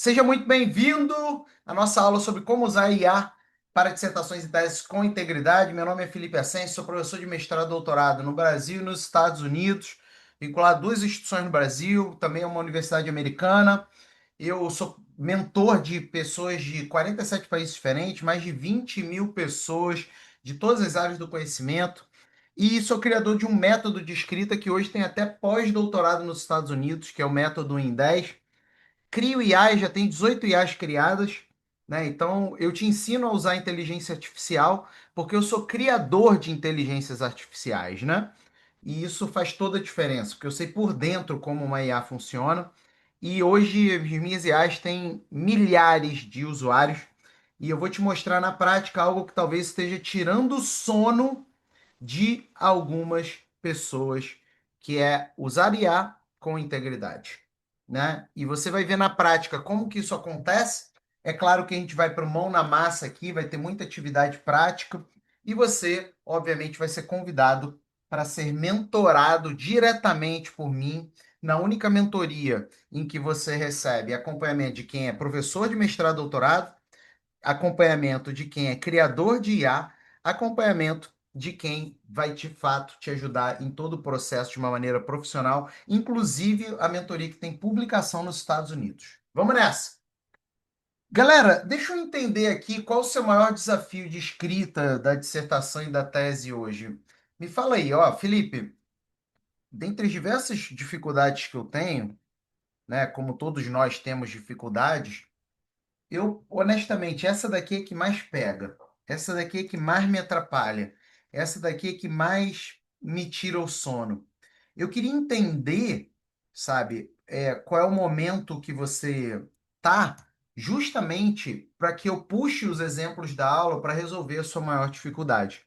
Seja muito bem-vindo à nossa aula sobre como usar IA para dissertações e teses com integridade. Meu nome é Felipe Ascenso, sou professor de mestrado e doutorado no Brasil e nos Estados Unidos, vinculado a duas instituições no Brasil, também a uma universidade americana. Eu sou mentor de pessoas de 47 países diferentes, mais de 20 mil pessoas de todas as áreas do conhecimento. E sou criador de um método de escrita que hoje tem até pós-doutorado nos Estados Unidos, que é o método em 10. Crio IAs, já tem 18 IAs criadas, né? Então, eu te ensino a usar a inteligência artificial, porque eu sou criador de inteligências artificiais, né? E isso faz toda a diferença, porque eu sei por dentro como uma IA funciona. E hoje as minhas IAs têm milhares de usuários. E eu vou te mostrar na prática algo que talvez esteja tirando o sono de algumas pessoas, que é usar IA com integridade, né? E você vai ver na prática como que isso acontece. É claro que a gente vai para o mão na massa aqui, vai ter muita atividade prática e você, obviamente, vai ser convidado para ser mentorado diretamente por mim na única mentoria em que você recebe acompanhamento de quem é professor de mestrado, doutorado, acompanhamento de quem é criador de IA, acompanhamento de quem vai de fato te ajudar em todo o processo de uma maneira profissional, inclusive a mentoria que tem publicação nos Estados Unidos. Vamos nessa! Galera, deixa eu entender aqui qual o seu maior desafio de escrita da dissertação e da tese hoje. Me fala aí, ó, Felipe, dentre as diversas dificuldades que eu tenho, né, como todos nós temos dificuldades, eu, honestamente, essa daqui é que mais pega. Essa daqui é que mais me atrapalha. Essa daqui é que mais me tira o sono. Eu queria entender, sabe, qual é o momento que você tá, justamente para que eu puxe os exemplos da aula para resolver a sua maior dificuldade.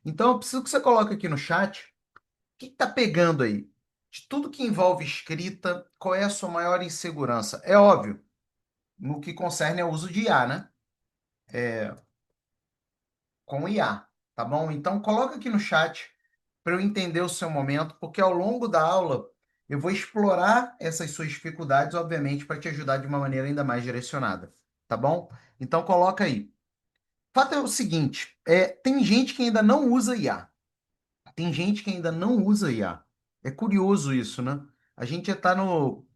Então, eu preciso que você coloque aqui no chat o que está pegando aí. De tudo que envolve escrita, qual é a sua maior insegurança? É óbvio, no que concerne ao uso de IA, né? Com IA, tá bom? Então coloca aqui no chat para eu entender o seu momento, porque ao longo da aula eu vou explorar essas suas dificuldades, obviamente, para te ajudar de uma maneira ainda mais direcionada, tá bom? Então coloca aí. O fato é o seguinte, tem gente que ainda não usa IA. Tem gente que ainda não usa IA. É curioso isso, né? A gente já está no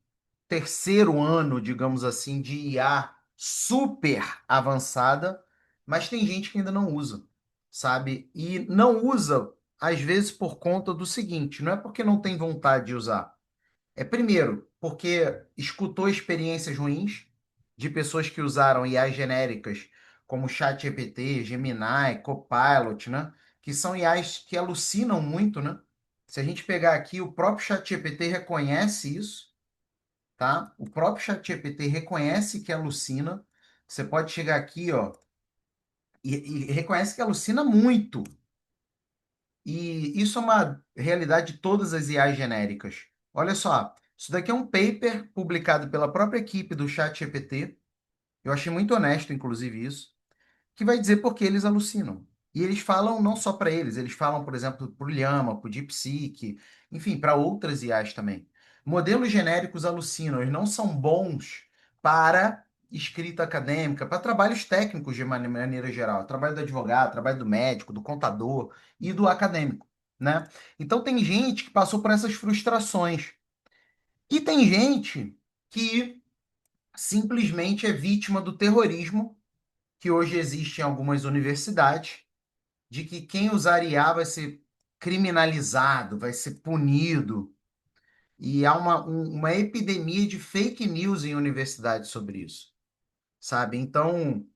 terceiro ano, digamos assim, de IA super avançada, mas tem gente que ainda não usa, sabe? E não usa, às vezes, por conta do seguinte: não é porque não tem vontade de usar. É primeiro, porque escutou experiências ruins de pessoas que usaram IAs genéricas, como ChatGPT, Gemini, Copilot, né? Que são IAs que alucinam muito, né? Se a gente pegar aqui, o próprio ChatGPT reconhece isso, tá? O próprio ChatGPT reconhece que alucina. Você pode chegar aqui, ó, e reconhece que alucina muito. E isso é uma realidade de todas as IAs genéricas. Olha só, isso daqui é um paper publicado pela própria equipe do ChatGPT. Eu achei muito honesto, inclusive, isso, que vai dizer por que eles alucinam. E eles falam não só para eles, eles falam, por exemplo, para o Llama, para o DeepSeek, enfim, para outras IAs também. Modelos genéricos alucinam, eles não são bons para escrita acadêmica, para trabalhos técnicos de maneira geral, trabalho do advogado, trabalho do médico, do contador e do acadêmico, né? Então tem gente que passou por essas frustrações. E tem gente que simplesmente é vítima do terrorismo que hoje existe em algumas universidades, de que quem usar IA vai ser criminalizado, vai ser punido. E há uma epidemia de fake news em universidades sobre isso, sabe? Então,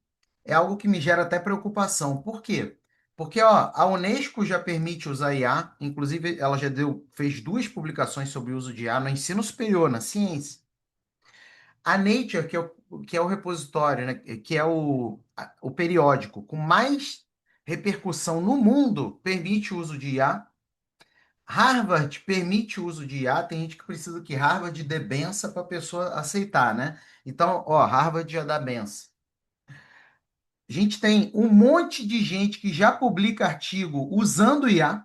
é algo que me gera até preocupação. Por quê? Porque ó, a Unesco já permite usar IA, inclusive ela já fez duas publicações sobre o uso de IA no ensino superior, na ciência. A Nature, que é o repositório, né, que é o periódico com mais repercussão no mundo, permite o uso de IA. Harvard permite o uso de IA. Tem gente que precisa que Harvard dê benção para a pessoa aceitar, né? Então, ó, Harvard já dá benção. A gente tem um monte de gente que já publica artigo usando IA,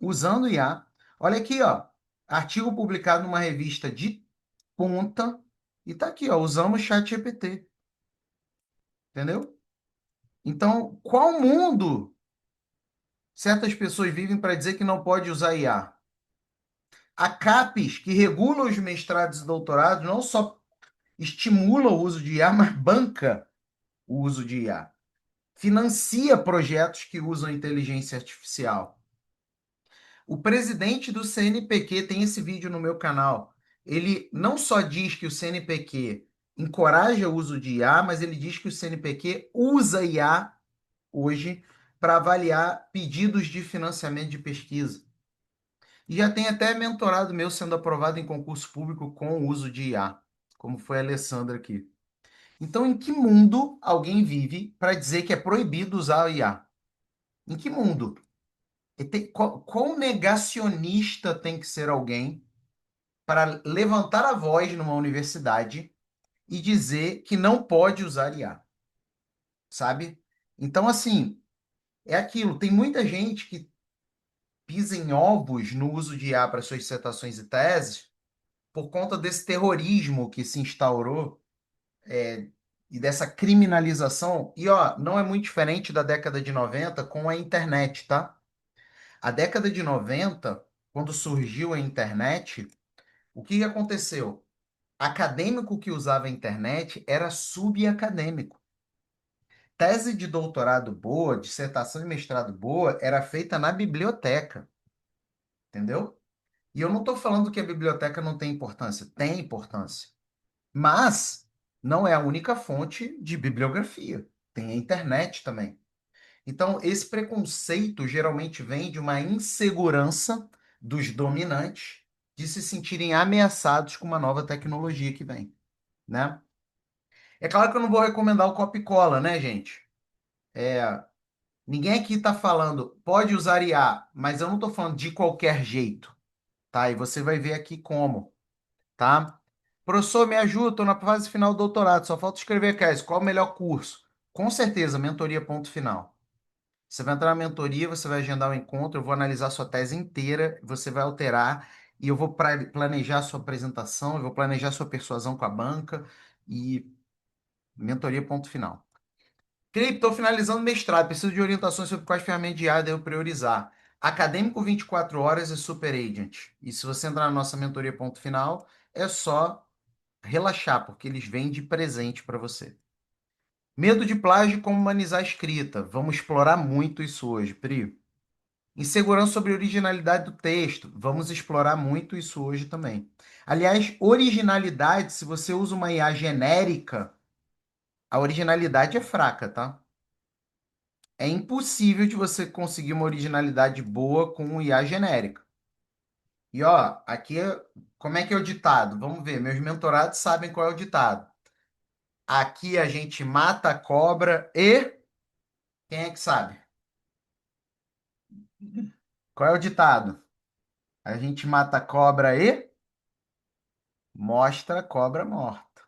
usando IA. Olha aqui, ó, artigo publicado numa revista de ponta, E tá aqui, ó, usamos ChatGPT, entendeu? Então, qual mundo certas pessoas vivem para dizer que não pode usar IA? A CAPES, que regula os mestrados e doutorados, não só estimula o uso de IA, mas banca o uso de IA. Financia projetos que usam inteligência artificial. O presidente do CNPq tem esse vídeo no meu canal. Ele não só diz que o CNPq encoraja o uso de IA, mas ele diz que o CNPq usa IA hoje para avaliar pedidos de financiamento de pesquisa. E já tem até mentorado meu sendo aprovado em concurso público com o uso de IA, como foi a Alessandra aqui. Então, em que mundo alguém vive para dizer que é proibido usar o IA? Em que mundo? Quão negacionista tem que ser alguém para levantar a voz numa universidade e dizer que não pode usar IA, sabe? Então, assim, é aquilo. Tem muita gente que pisa em ovos no uso de IA para suas dissertações e teses por conta desse terrorismo que se instaurou e dessa criminalização. E, ó, não é muito diferente da década de 90 com a internet, tá? A década de 90, quando surgiu a internet, o que aconteceu? Acadêmico que usava a internet era subacadêmico. Tese de doutorado boa, dissertação de mestrado boa, era feita na biblioteca, entendeu? E eu não estou falando que a biblioteca não tem importância, tem importância. Mas não é a única fonte de bibliografia. Tem a internet também. Então, esse preconceito geralmente vem de uma insegurança dos dominantes de se sentirem ameaçados com uma nova tecnologia que vem, né? É claro que eu não vou recomendar o copy-cola, né, gente? Ninguém aqui está falando, pode usar IA, mas eu não estou falando de qualquer jeito, tá? E você vai ver aqui como, tá? Professor, me ajuda, estou na fase final do doutorado, só falta escrever, Caio, qual o melhor curso? Com certeza, mentoria ponto final. Você vai entrar na mentoria, você vai agendar o encontro, eu vou analisar sua tese inteira, você vai alterar e eu vou planejar a sua apresentação, eu vou planejar a sua persuasão com a banca e mentoria ponto final. Felipe, estou finalizando o mestrado, preciso de orientações sobre quais ferramentas de IA devo priorizar. Acadêmico 24 horas e Super Agent. E se você entrar na nossa mentoria ponto final, é só relaxar, porque eles vêm de presente para você. Medo de plágio e como humanizar a escrita. Vamos explorar muito isso hoje, Pri. Insegurança sobre a originalidade do texto. Vamos explorar muito isso hoje também. Aliás, originalidade, se você usa uma IA genérica, a originalidade é fraca, tá? É impossível de você conseguir uma originalidade boa com um IA genérica. E ó, aqui como é que é o ditado? Vamos ver, meus mentorados sabem qual é o ditado. Aqui a gente mata a cobra e quem é que sabe? Qual é o ditado? A gente mata a cobra e mostra a cobra morta.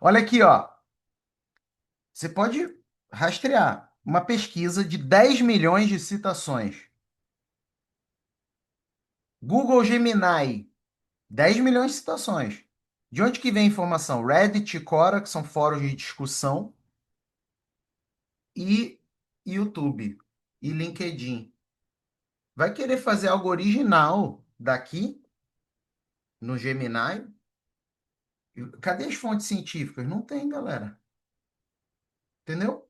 Olha aqui, ó. Você pode rastrear uma pesquisa de 10 milhões de citações. Google Gemini, 10 milhões de citações. De onde que vem a informação? Reddit e Quora, que são fóruns de discussão, e YouTube e LinkedIn. Vai querer fazer algo original daqui no Gemini? Cadê as fontes científicas? Não tem, galera. Entendeu?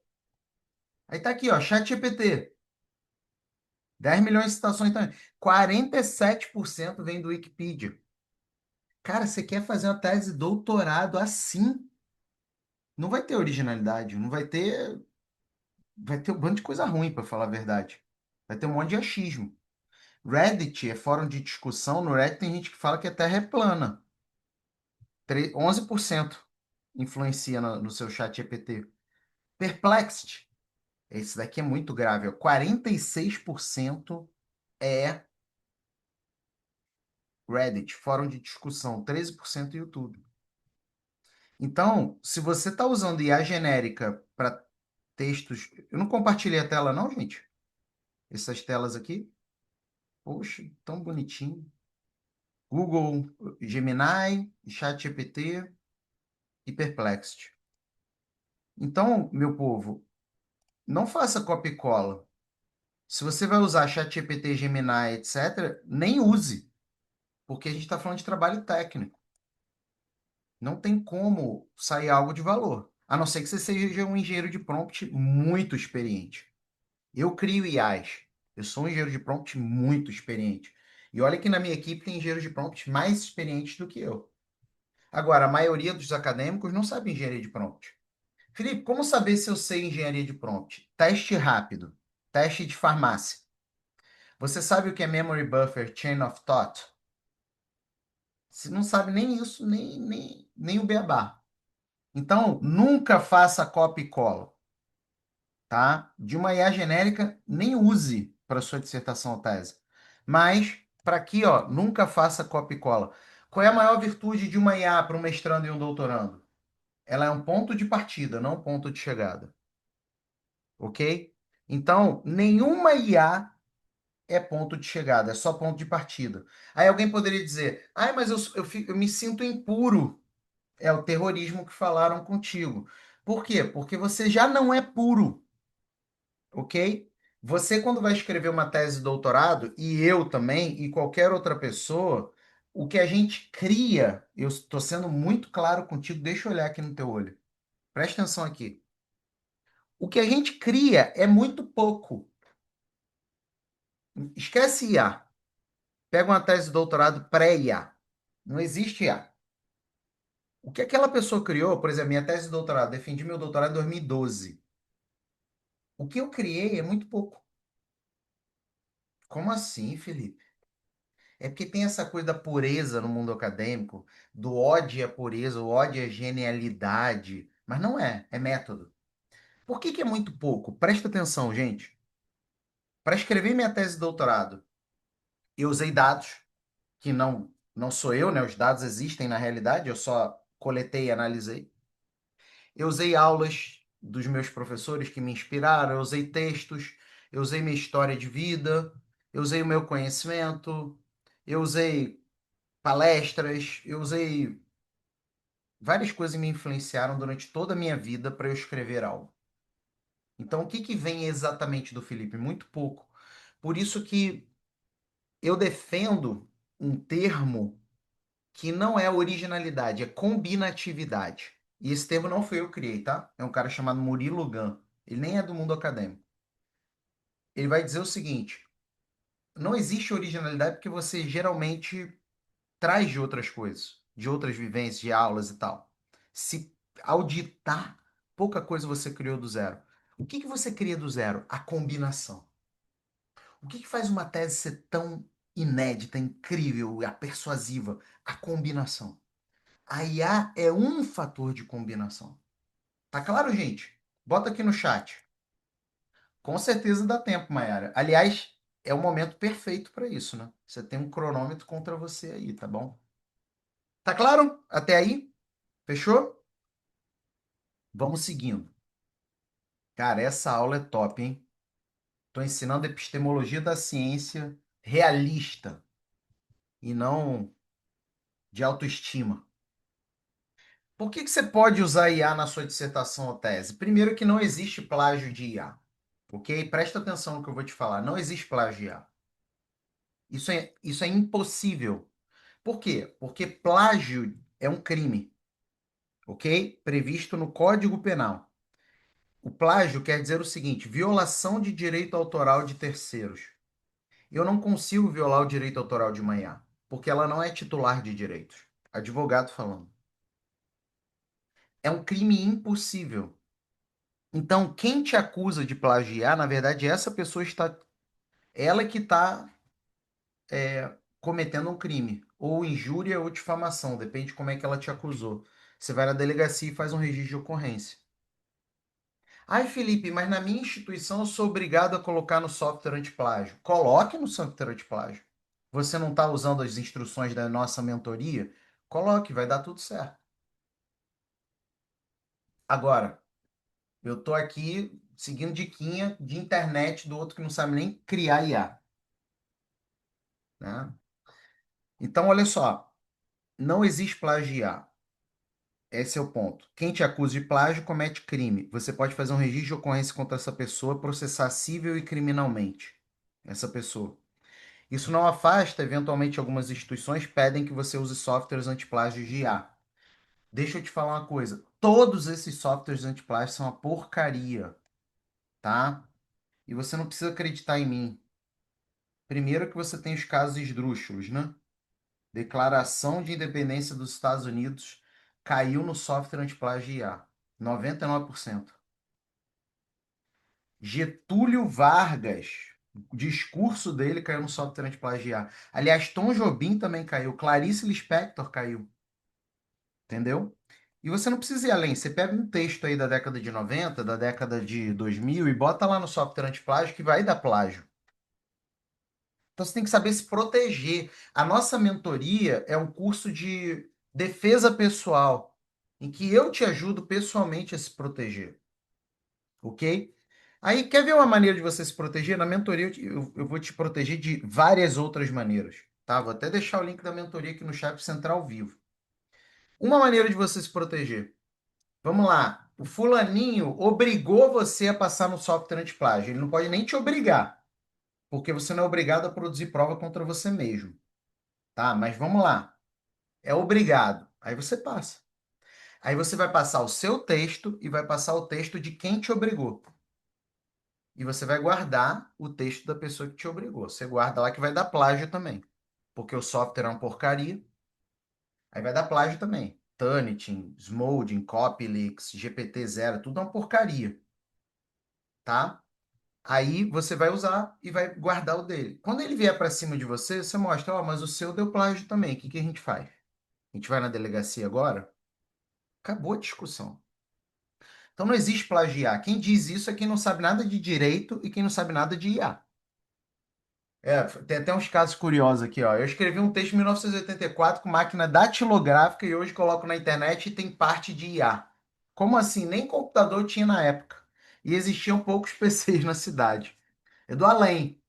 Aí tá aqui, ó, ChatGPT. 10 milhões de citações também. 47% vem do Wikipedia. Cara, você quer fazer uma tese de doutorado assim? Não vai ter originalidade, não vai ter. Vai ter um bando de coisa ruim, para falar a verdade. Vai ter um monte de achismo. Reddit é fórum de discussão. No Reddit tem gente que fala que a Terra é plana. 11% influencia no seu chat GPT. Perplexity. Esse daqui é muito grave. Ó. 46% é Reddit, fórum de discussão. 13% YouTube. Então, se você está usando IA genérica para textos. Eu não compartilhei a tela, não, gente? Essas telas aqui. Poxa, tão bonitinho. Google, Gemini, ChatGPT e Perplexity. Então, meu povo, não faça copia e cola. Se você vai usar ChatGPT, Gemini, etc., nem use, porque a gente está falando de trabalho técnico. Não tem como sair algo de valor, a não ser que você seja um engenheiro de prompt muito experiente. Eu crio IAs. Eu sou um engenheiro de prompt muito experiente. E olha que na minha equipe tem engenheiros de prompt mais experientes do que eu. Agora, a maioria dos acadêmicos não sabe engenharia de prompt. Felipe, como saber se eu sei engenharia de prompt? Teste rápido. Teste de farmácia. Você sabe o que é Memory Buffer Chain of Thought? Você não sabe nem isso, nem o beabá. Então, nunca faça copia e cola, tá? De uma IA genérica, nem use para sua dissertação ou tese. Mas, para aqui, ó, nunca faça copia e cola. Qual é a maior virtude de uma IA para um mestrando e um doutorando? Ela é um ponto de partida, não um ponto de chegada, ok? Então, nenhuma IA é ponto de chegada, é só ponto de partida. Aí alguém poderia dizer, ai, mas eu me sinto impuro. É o terrorismo que falaram contigo. Por quê? Porque você já não é puro, ok? Você, quando vai escrever uma tese de doutorado, e eu também, e qualquer outra pessoa, o que a gente cria, eu estou sendo muito claro contigo, deixa eu olhar aqui no teu olho. Presta atenção aqui. O que a gente cria é muito pouco. Esquece IA. Pega uma tese de doutorado pré-IA. Não existe IA. O que aquela pessoa criou, por exemplo, minha tese de doutorado, defendi meu doutorado em 2012. O que eu criei é muito pouco. Como assim, Felipe? É porque tem essa coisa da pureza no mundo acadêmico, do ódio à pureza, o ódio à genialidade. Mas não é, é método. Por que que é muito pouco? Presta atenção, gente. Para escrever minha tese de doutorado, eu usei dados que não sou eu, né? Os dados existem na realidade, eu só coletei e analisei. Eu usei aulas dos meus professores que me inspiraram, eu usei textos, eu usei minha história de vida, eu usei o meu conhecimento, eu usei palestras, eu usei várias coisas que me influenciaram durante toda a minha vida para eu escrever algo. Então, o que que vem exatamente do Felipe? Muito pouco. Por isso que eu defendo um termo que não é originalidade, é combinatividade. E esse termo não fui eu que criei, tá? É um cara chamado Murilo Gun. Ele nem é do mundo acadêmico. Ele vai dizer o seguinte: não existe originalidade porque você geralmente traz de outras coisas, de outras vivências, de aulas e tal. Se auditar, pouca coisa você criou do zero. O que que você cria do zero? A combinação. O que que faz uma tese ser tão inédita, incrível, a persuasiva? A combinação. A IA é um fator de combinação. Tá claro, gente? Bota aqui no chat. Com certeza dá tempo, Mayara. Aliás, é o momento perfeito para isso, né? Você tem um cronômetro contra você aí, tá bom? Tá claro? Até aí? Fechou? Vamos seguindo. Cara, essa aula é top, hein? Tô ensinando epistemologia da ciência realista e não de autoestima. Por que que você pode usar IA na sua dissertação ou tese? Primeiro que não existe plágio de IA, ok? Presta atenção no que eu vou te falar. Não existe plágio de IA. Isso é impossível. Por quê? Porque plágio é um crime, ok? Previsto no Código Penal. O plágio quer dizer o seguinte: violação de direito autoral de terceiros. Eu não consigo violar o direito autoral de uma IA, porque ela não é titular de direitos. Advogado falando. É um crime impossível. Então, quem te acusa de plagiar, na verdade, essa pessoa está, ela que está cometendo um crime, ou injúria ou difamação, depende de como é que ela te acusou. Você vai na delegacia e faz um registro de ocorrência. Ai, Felipe, mas na minha instituição eu sou obrigado a colocar no software antiplágio. Coloque no software antiplágio. Você não está usando as instruções da nossa mentoria? Coloque, vai dar tudo certo. Agora, eu estou aqui seguindo diquinha de internet do outro que não sabe nem criar IA, né? Então, olha só, não existe plagiar. Esse é o ponto. Quem te acusa de plágio comete crime. Você pode fazer um registro de ocorrência contra essa pessoa, processar civil e criminalmente essa pessoa. Isso não afasta, eventualmente, algumas instituições pedem que você use softwares antiplágio de IA. Deixa eu te falar uma coisa. Todos esses softwares antiplágio são uma porcaria, tá? E você não precisa acreditar em mim. Primeiro que você tem os casos esdrúxulos, né? Declaração de Independência dos Estados Unidos caiu no software antiplágio de IA. 99%. Getúlio Vargas, o discurso dele caiu no software antiplágio de IA. Aliás, Tom Jobim também caiu. Clarice Lispector caiu. Entendeu? E você não precisa ir além. Você pega um texto aí da década de 90, da década de 2000 e bota lá no software antiplágio que vai dar plágio. Então você tem que saber se proteger. A nossa mentoria é um curso de defesa pessoal, em que eu te ajudo pessoalmente a se proteger, ok? Aí, quer ver uma maneira de você se proteger? Na mentoria eu vou te proteger de várias outras maneiras, tá? Vou até deixar o link da mentoria aqui no chat central ao vivo. Uma maneira de você se proteger. Vamos lá. O fulaninho obrigou você a passar no software antiplágio. Ele não pode nem te obrigar, porque você não é obrigado a produzir prova contra você mesmo. Tá? Mas vamos lá. É obrigado. Aí você passa. Aí você vai passar o seu texto e vai passar o texto de quem te obrigou. E você vai guardar o texto da pessoa que te obrigou. Você guarda lá que vai dar plágio também. Porque o software é uma porcaria. Aí vai dar plágio também. Turnitin, Smodin, Copylix, GPT-0, tudo é uma porcaria. Tá? Aí você vai usar e vai guardar o dele. Quando ele vier para cima de você, você mostra, ó, mas o seu deu plágio também. O que que a gente faz? A gente vai na delegacia agora? Acabou a discussão. Então não existe plagiar. Quem diz isso é quem não sabe nada de direito e quem não sabe nada de IA. É, tem até uns casos curiosos aqui, ó. Eu escrevi um texto em 1984 com máquina datilográfica e hoje coloco na internet e tem parte de IA. Como assim? Nem computador tinha na época. E existiam poucos PCs na cidade. É do além.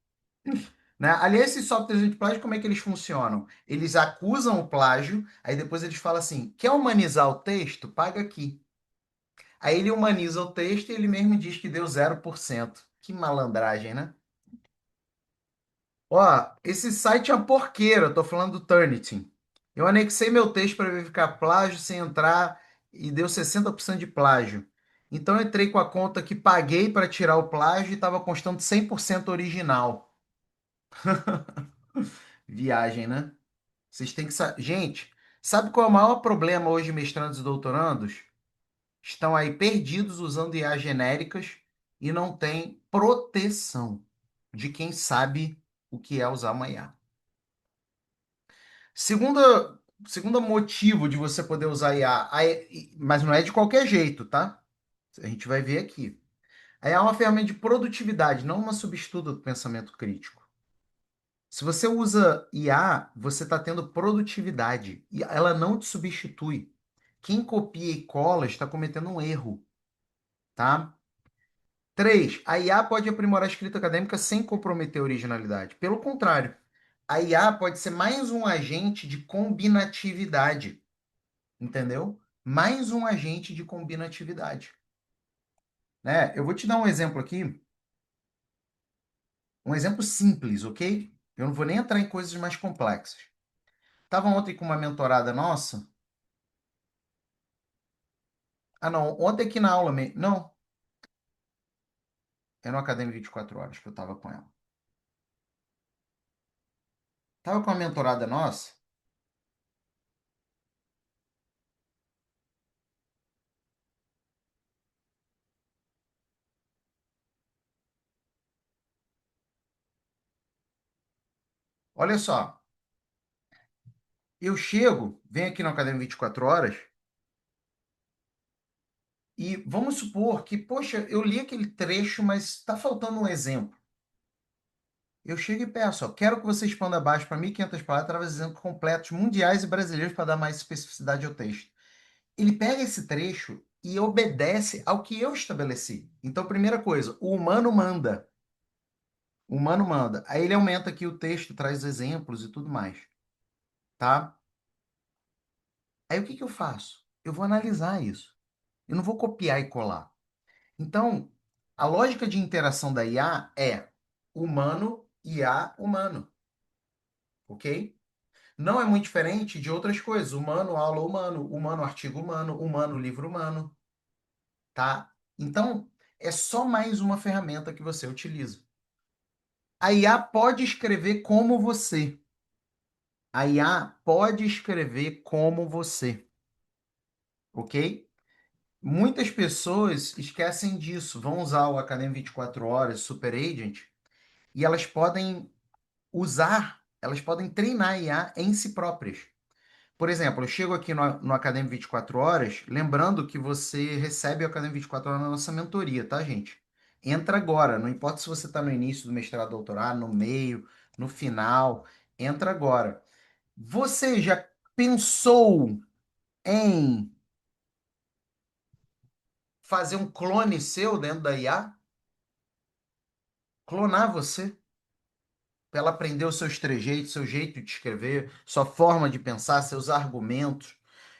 Né? Aliás, esses softwares de plágio, como é que eles funcionam? Eles acusam o plágio, aí depois eles falam assim: quer humanizar o texto? Paga aqui. Aí ele humaniza o texto e ele mesmo diz que deu 0%. Que malandragem, né? Ó, esse site é uma porqueira, eu tô falando do Turnitin. Eu anexei meu texto para verificar plágio sem entrar e deu 60% de plágio. Então eu entrei com a conta que paguei para tirar o plágio e estava constando 100% original. Viagem, né? Vocês têm que saber. Gente, sabe qual é o maior problema hoje, mestrandos e doutorandos? Estão aí perdidos usando IA genéricas e não tem proteção de quem sabe o que é usar uma IA. Segunda motivo de você poder usar IA, mas não é de qualquer jeito, tá? A gente vai ver aqui. A IA é uma ferramenta de produtividade, não uma substituta do pensamento crítico. Se você usa IA, você está tendo produtividade e ela não te substitui. Quem copia e cola está cometendo um erro, tá? 3. A IA pode aprimorar a escrita acadêmica sem comprometer a originalidade. Pelo contrário, a IA pode ser mais um agente de combinatividade, entendeu? Mais um agente de combinatividade, né? Eu vou te dar um exemplo aqui, um exemplo simples, ok? Eu não vou nem entrar em coisas mais complexas. Estava ontem com uma mentorada nossa. Ah, não, ontem aqui na aula, não, era no Academia 24 horas que eu estava com ela. Tava com uma mentorada nossa. Olha só, eu chego, venho aqui na Academia 24 horas. E vamos supor que, poxa, eu li aquele trecho, mas está faltando um exemplo. Eu chego e peço, ó, quero que você expanda abaixo para 1.500 palavras, através de exemplos completos, mundiais e brasileiros, para dar mais especificidade ao texto. Ele pega esse trecho e obedece ao que eu estabeleci. Então, primeira coisa, o humano manda. O humano manda. Aí ele aumenta aqui o texto, traz exemplos e tudo mais. tá? Aí o que que eu faço? Eu vou analisar isso. Eu não vou copiar e colar. Então, a lógica de interação da IA é humano, IA, humano, ok? Não é muito diferente de outras coisas. Humano, aula humano, humano, artigo humano, humano, livro humano, tá? Então, é só mais uma ferramenta que você utiliza. A IA pode escrever como você. A IA pode escrever como você, ok? Muitas pessoas esquecem disso, vão usar o Academy 24 Horas, Super Agent, e elas podem treinar a IA em si próprias. Por exemplo, eu chego aqui no Academy 24 Horas, lembrando que você recebe o Academy 24 Horas na nossa mentoria, tá, gente? Entra agora, não importa se você está no início do mestrado, doutorado, no meio, no final, entra agora. Você já pensou em fazer um clone seu dentro da IA? Clonar você? Para ela aprender os seus trejeitos, seu jeito de escrever, sua forma de pensar, seus argumentos.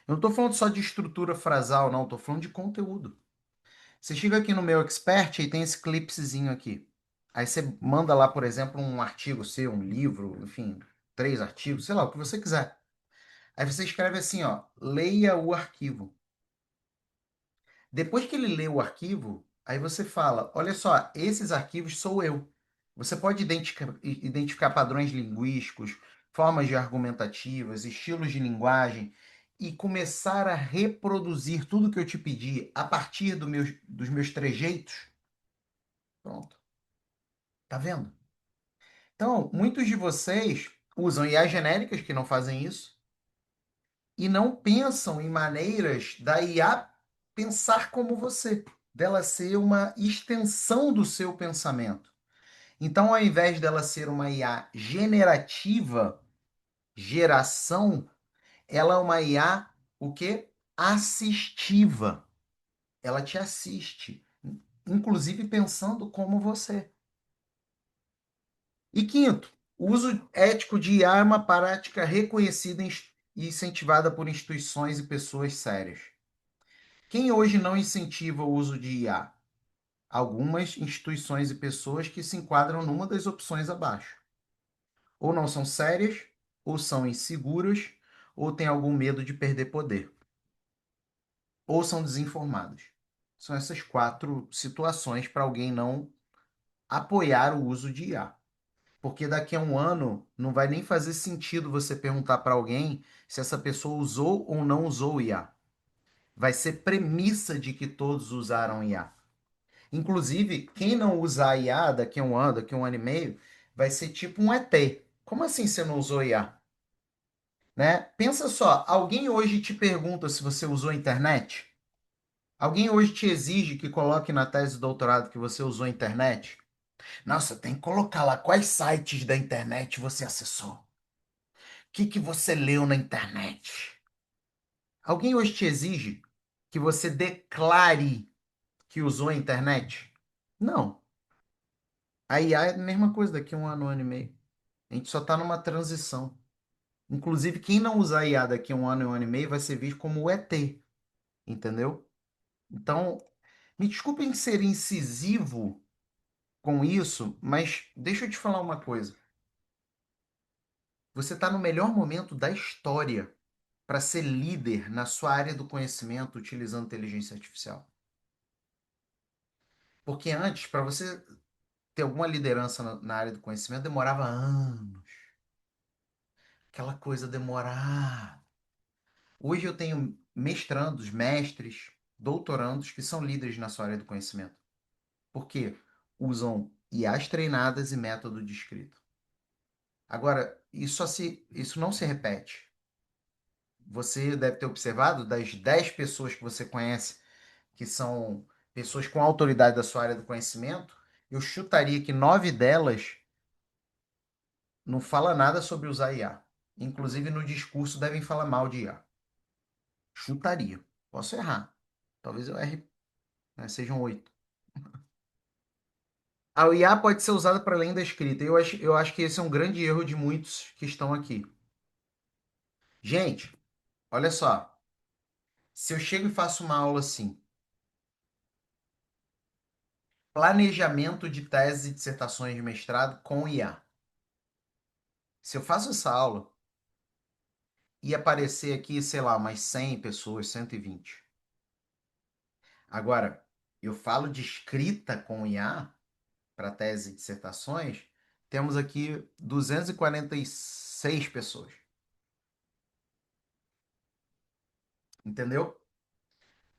Eu não estou falando só de estrutura frasal, não, estou falando de conteúdo. Você chega aqui no meu Expert e tem esse clipsezinho aqui. Aí você manda lá, por exemplo, um artigo seu, um livro, enfim, 3 artigos, sei lá, o que você quiser. Aí você escreve assim, ó, leia o arquivo. Depois que ele lê o arquivo, aí você fala: olha só, esses arquivos sou eu. Você pode identificar padrões linguísticos, formas de argumentativas, estilos de linguagem e começar a reproduzir tudo que eu te pedi a partir dos meus trejeitos. Pronto. Tá vendo? Então, muitos de vocês usam IA genéricas que não fazem isso e não pensam em maneiras da IA pensar como você, dela ser uma extensão do seu pensamento. Então, ao invés dela ser uma IA generativa, geração, ela é uma IA o quê? Assistiva. Ela te assiste, inclusive pensando como você. E quinto, o uso ético de IA é uma prática reconhecida e incentivada por instituições e pessoas sérias. Quem hoje não incentiva o uso de IA? Algumas instituições e pessoas que se enquadram numa das opções abaixo. Ou não são sérias, ou são inseguras, ou têm algum medo de perder poder, ou são desinformadas. São essas 4 situações para alguém não apoiar o uso de IA. Porque daqui a um ano não vai nem fazer sentido você perguntar para alguém se essa pessoa usou ou não usou o IA. Vai ser premissa de que todos usaram IA. Inclusive, quem não usar IA daqui a um ano, daqui a um ano e meio, vai ser tipo um ET. Como assim você não usou IA? Né? Pensa só, alguém hoje te pergunta se você usou a internet? Alguém hoje te exige que coloque na tese de doutorado que você usou a internet? Nossa, tem que colocar lá quais sites da internet você acessou. O que você leu na internet? Alguém hoje te exige que você declare que usou a internet? Não. A IA é a mesma coisa daqui a um ano e meio. A gente só está numa transição. Inclusive, quem não usar IA daqui a um ano e meio vai ser visto como o ET, entendeu? Então, me desculpem ser incisivo com isso, mas deixa eu te falar uma coisa. Você está no melhor momento da história para ser líder na sua área do conhecimento utilizando inteligência artificial. Porque antes, para você ter alguma liderança na área do conhecimento, demorava anos. Aquela coisa demorar. Hoje eu tenho mestrandos, mestres, doutorandos que são líderes na sua área do conhecimento. Por quê? Usam IAs treinadas e método de escrita. Agora, isso não se repete. Você deve ter observado das 10 pessoas que você conhece que são pessoas com autoridade da sua área do conhecimento, eu chutaria que 9 delas não fala nada sobre usar IA. Inclusive no discurso devem falar mal de IA. Chutaria. Posso errar. Talvez eu erre, né? Sejam 8. A IA pode ser usada para além da escrita. Eu acho que esse é um grande erro de muitos que estão aqui. Gente, olha só. Se eu chego e faço uma aula assim, planejamento de tese e dissertações de mestrado com IA. Se eu faço essa aula e aparecer aqui, sei lá, umas 100 pessoas, 120. Agora, eu falo de escrita com IA para tese e dissertações, temos aqui 246 pessoas. Entendeu?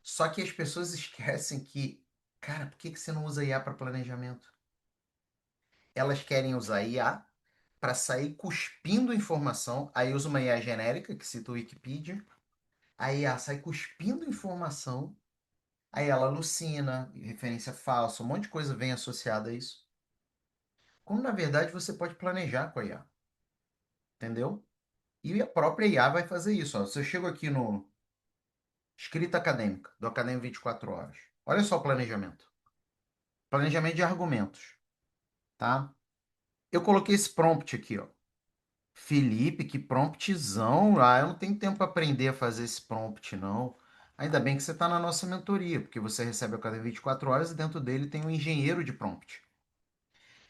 Só que as pessoas esquecem que, cara, por que que você não usa IA para planejamento? Elas querem usar IA para sair cuspindo informação. Aí usa uma IA genérica, que cita o Wikipedia. A IA sai cuspindo informação. Aí ela alucina, referência falsa, um monte de coisa vem associada a isso. Como na verdade você pode planejar com a IA, entendeu? E a própria IA vai fazer isso. Ó. Se eu chego aqui no escrita acadêmica, do Acadêmico 24 horas, olha só o planejamento. Planejamento de argumentos, tá? Eu coloquei esse prompt aqui, ó. Felipe, que promptzão. Ah, eu não tenho tempo para aprender a fazer esse prompt, não. Ainda bem que você está na nossa mentoria, porque você recebe a cada 24 horas e dentro dele tem um engenheiro de prompt.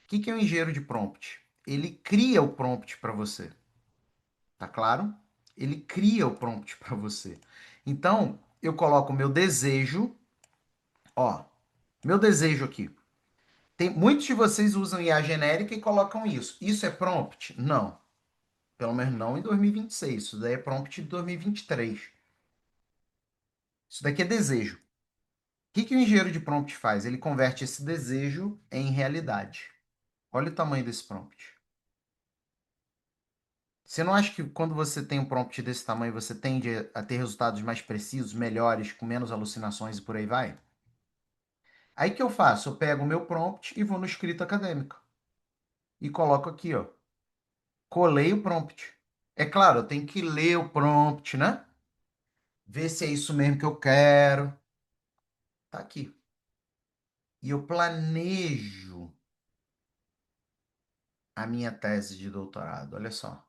O que que é um engenheiro de prompt? Ele cria o prompt para você, tá claro? Ele cria o prompt para você. Então, eu coloco o meu desejo, ó, meu desejo aqui. Tem, muitos de vocês usam IA genérica e colocam isso. Isso é prompt? Não. Pelo menos não em 2026. Isso daí é prompt de 2023. Isso daqui é desejo. O que que o engenheiro de prompt faz? Ele converte esse desejo em realidade. Olha o tamanho desse prompt. Você não acha que quando você tem um prompt desse tamanho, você tende a ter resultados mais precisos, melhores, com menos alucinações e por aí vai? Aí o que eu faço? Eu pego o meu prompt e vou no escrito acadêmico. E coloco aqui, ó. Colei o prompt. É claro, eu tenho que ler o prompt, né? Ver se é isso mesmo que eu quero. Tá aqui. E eu planejo a minha tese de doutorado. Olha só.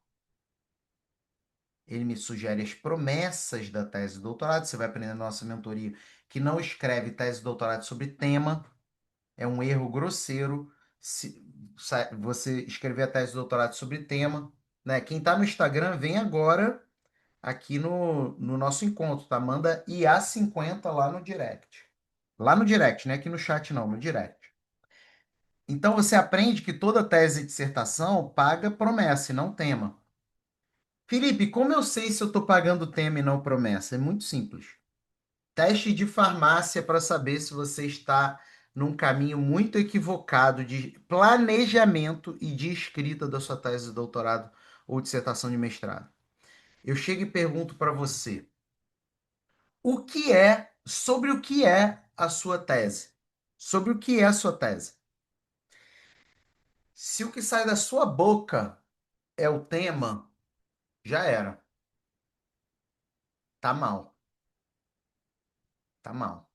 Ele me sugere as promessas da tese de doutorado. Você vai aprender na nossa mentoria que não escreve tese de doutorado sobre tema. É um erro grosseiro você escrever a tese de doutorado sobre tema. Né? Quem está no Instagram, vem agora aqui no nosso encontro, tá? Manda IA50 lá no direct. Lá no direct, não é aqui no chat, não, no direct. Então você aprende que toda tese de dissertação paga promessa e não tema. Felipe, como eu sei se eu estou pagando tema e não promessa? É muito simples. Teste de farmácia para saber se você está num caminho muito equivocado de planejamento e de escrita da sua tese de doutorado ou dissertação de mestrado. Eu chego e pergunto para você, sobre o que é a sua tese? Sobre o que é a sua tese? Se o que sai da sua boca é o tema, já era. Tá mal, tá mal.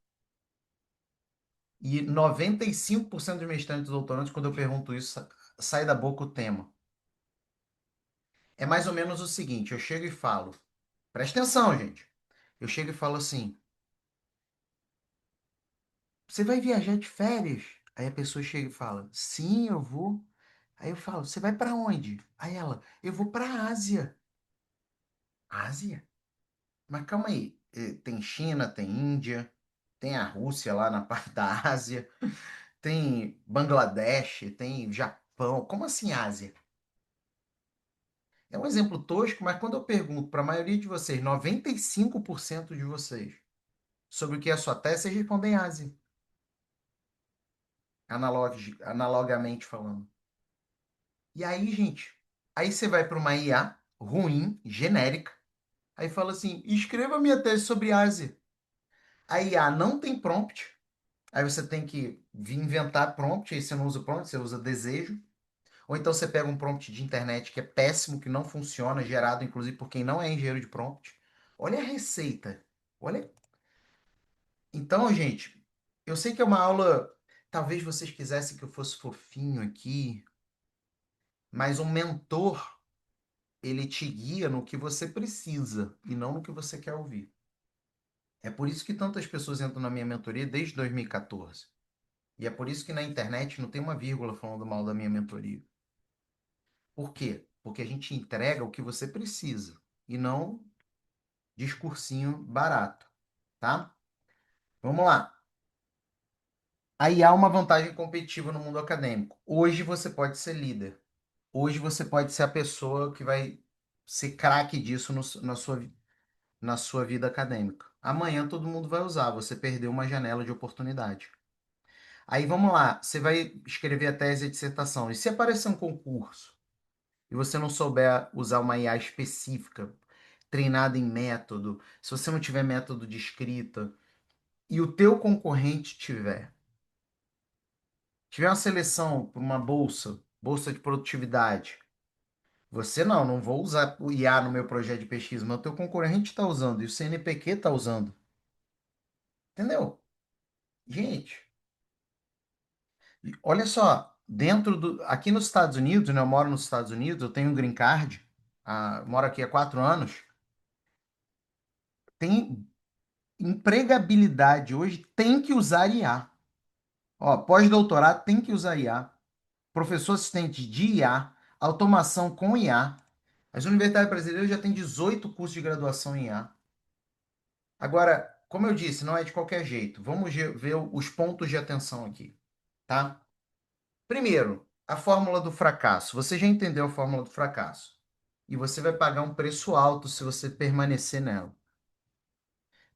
E 95% dos mestrantes e doutorandos, quando eu pergunto isso, sai da boca o tema. É mais ou menos o seguinte: eu chego e falo, presta atenção, gente. Eu chego e falo assim: você vai viajar de férias? Aí a pessoa chega e fala: sim, eu vou. Aí eu falo: você vai para onde? Aí ela: eu vou para a Ásia. Ásia? Mas calma aí. Tem China, tem Índia, tem a Rússia lá na parte da Ásia, tem Bangladesh, tem Japão. Como assim Ásia? É um exemplo tosco, mas quando eu pergunto para a maioria de vocês, 95% de vocês, sobre o que é a sua tese, vocês respondem Ásia, analogamente falando. E aí, gente, aí você vai para uma IA ruim, genérica, aí fala assim: escreva minha tese sobre Ásia. A IA não tem prompt, aí você tem que vir inventar prompt, aí você não usa prompt, você usa desejo. Ou então você pega um prompt de internet que é péssimo, que não funciona, gerado inclusive por quem não é engenheiro de prompt. Olha a receita. Olha. Então, gente, eu sei que é uma aula. Talvez vocês quisessem que eu fosse fofinho aqui, mas um mentor ele te guia no que você precisa e não no que você quer ouvir. É por isso que tantas pessoas entram na minha mentoria desde 2014. E é por isso que na internet não tem uma vírgula falando mal da minha mentoria. Por quê? Porque a gente entrega o que você precisa e não discursinho barato, tá? Vamos lá. Aí há uma vantagem competitiva no mundo acadêmico. Hoje você pode ser líder. Hoje você pode ser a pessoa que vai ser craque disso na sua vida acadêmica. Amanhã todo mundo vai usar, você perdeu uma janela de oportunidade. Aí vamos lá, você vai escrever a tese e a dissertação. E se aparecer um concurso e você não souber usar uma IA específica, treinada em método, se você não tiver método de escrita e o teu concorrente tiver uma seleção para uma bolsa de produtividade, você não vou usar o IA no meu projeto de pesquisa, mas o teu concorrente está usando e o CNPq está usando. Entendeu? Gente, olha só, aqui nos Estados Unidos, né, eu moro nos Estados Unidos, eu tenho um green card, moro aqui há 4 anos, tem empregabilidade hoje, tem que usar IA. Ó, pós-doutorado tem que usar IA. Professor assistente de IA, automação com IA. As universidades brasileiras já têm 18 cursos de graduação em IA. Agora, como eu disse, não é de qualquer jeito. Vamos ver os pontos de atenção aqui, tá? Primeiro, a fórmula do fracasso. Você já entendeu a fórmula do fracasso. E você vai pagar um preço alto se você permanecer nela.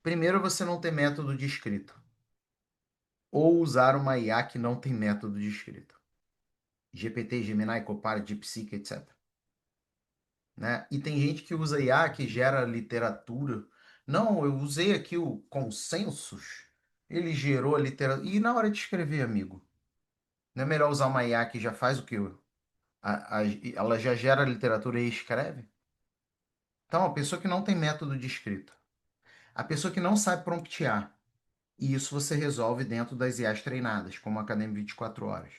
Primeiro, você não tem método de escrita. Ou usar uma IA que não tem método de escrita. GPT, Gemini, Copilot, DeepSeek, etc. Né? E tem gente que usa IA que gera literatura. Não, eu usei aqui o Consensus. Ele gerou a literatura. E na hora de escrever, amigo? Não é melhor usar uma IA que já faz o que ela já gera literatura e escreve? Então, a pessoa que não tem método de escrita, a pessoa que não sabe promptear, e isso você resolve dentro das IAs treinadas, como a Academia 24 horas.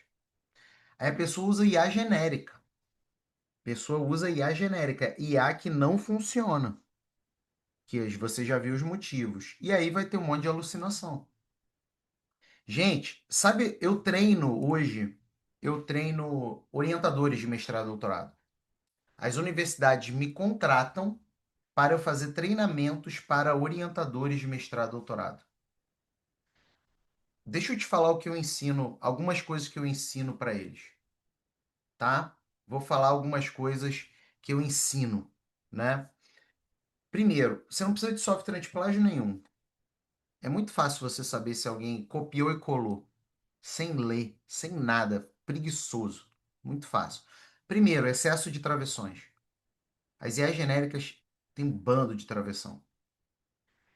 Aí a pessoa usa IA genérica. A pessoa usa IA genérica, IA que não funciona, que você já viu os motivos. E aí vai ter um monte de alucinação. Gente, sabe, eu treino orientadores de mestrado e doutorado. As universidades me contratam para eu fazer treinamentos para orientadores de mestrado e doutorado. Deixa eu te falar o que eu ensino, algumas coisas que eu ensino para eles, tá? Vou falar algumas coisas que eu ensino, né? Primeiro, você não precisa de software anti-plágio nenhum. É muito fácil você saber se alguém copiou e colou, sem ler, sem nada, preguiçoso. Muito fácil. Primeiro, excesso de travessões. As IAs genéricas têm um bando de travessão.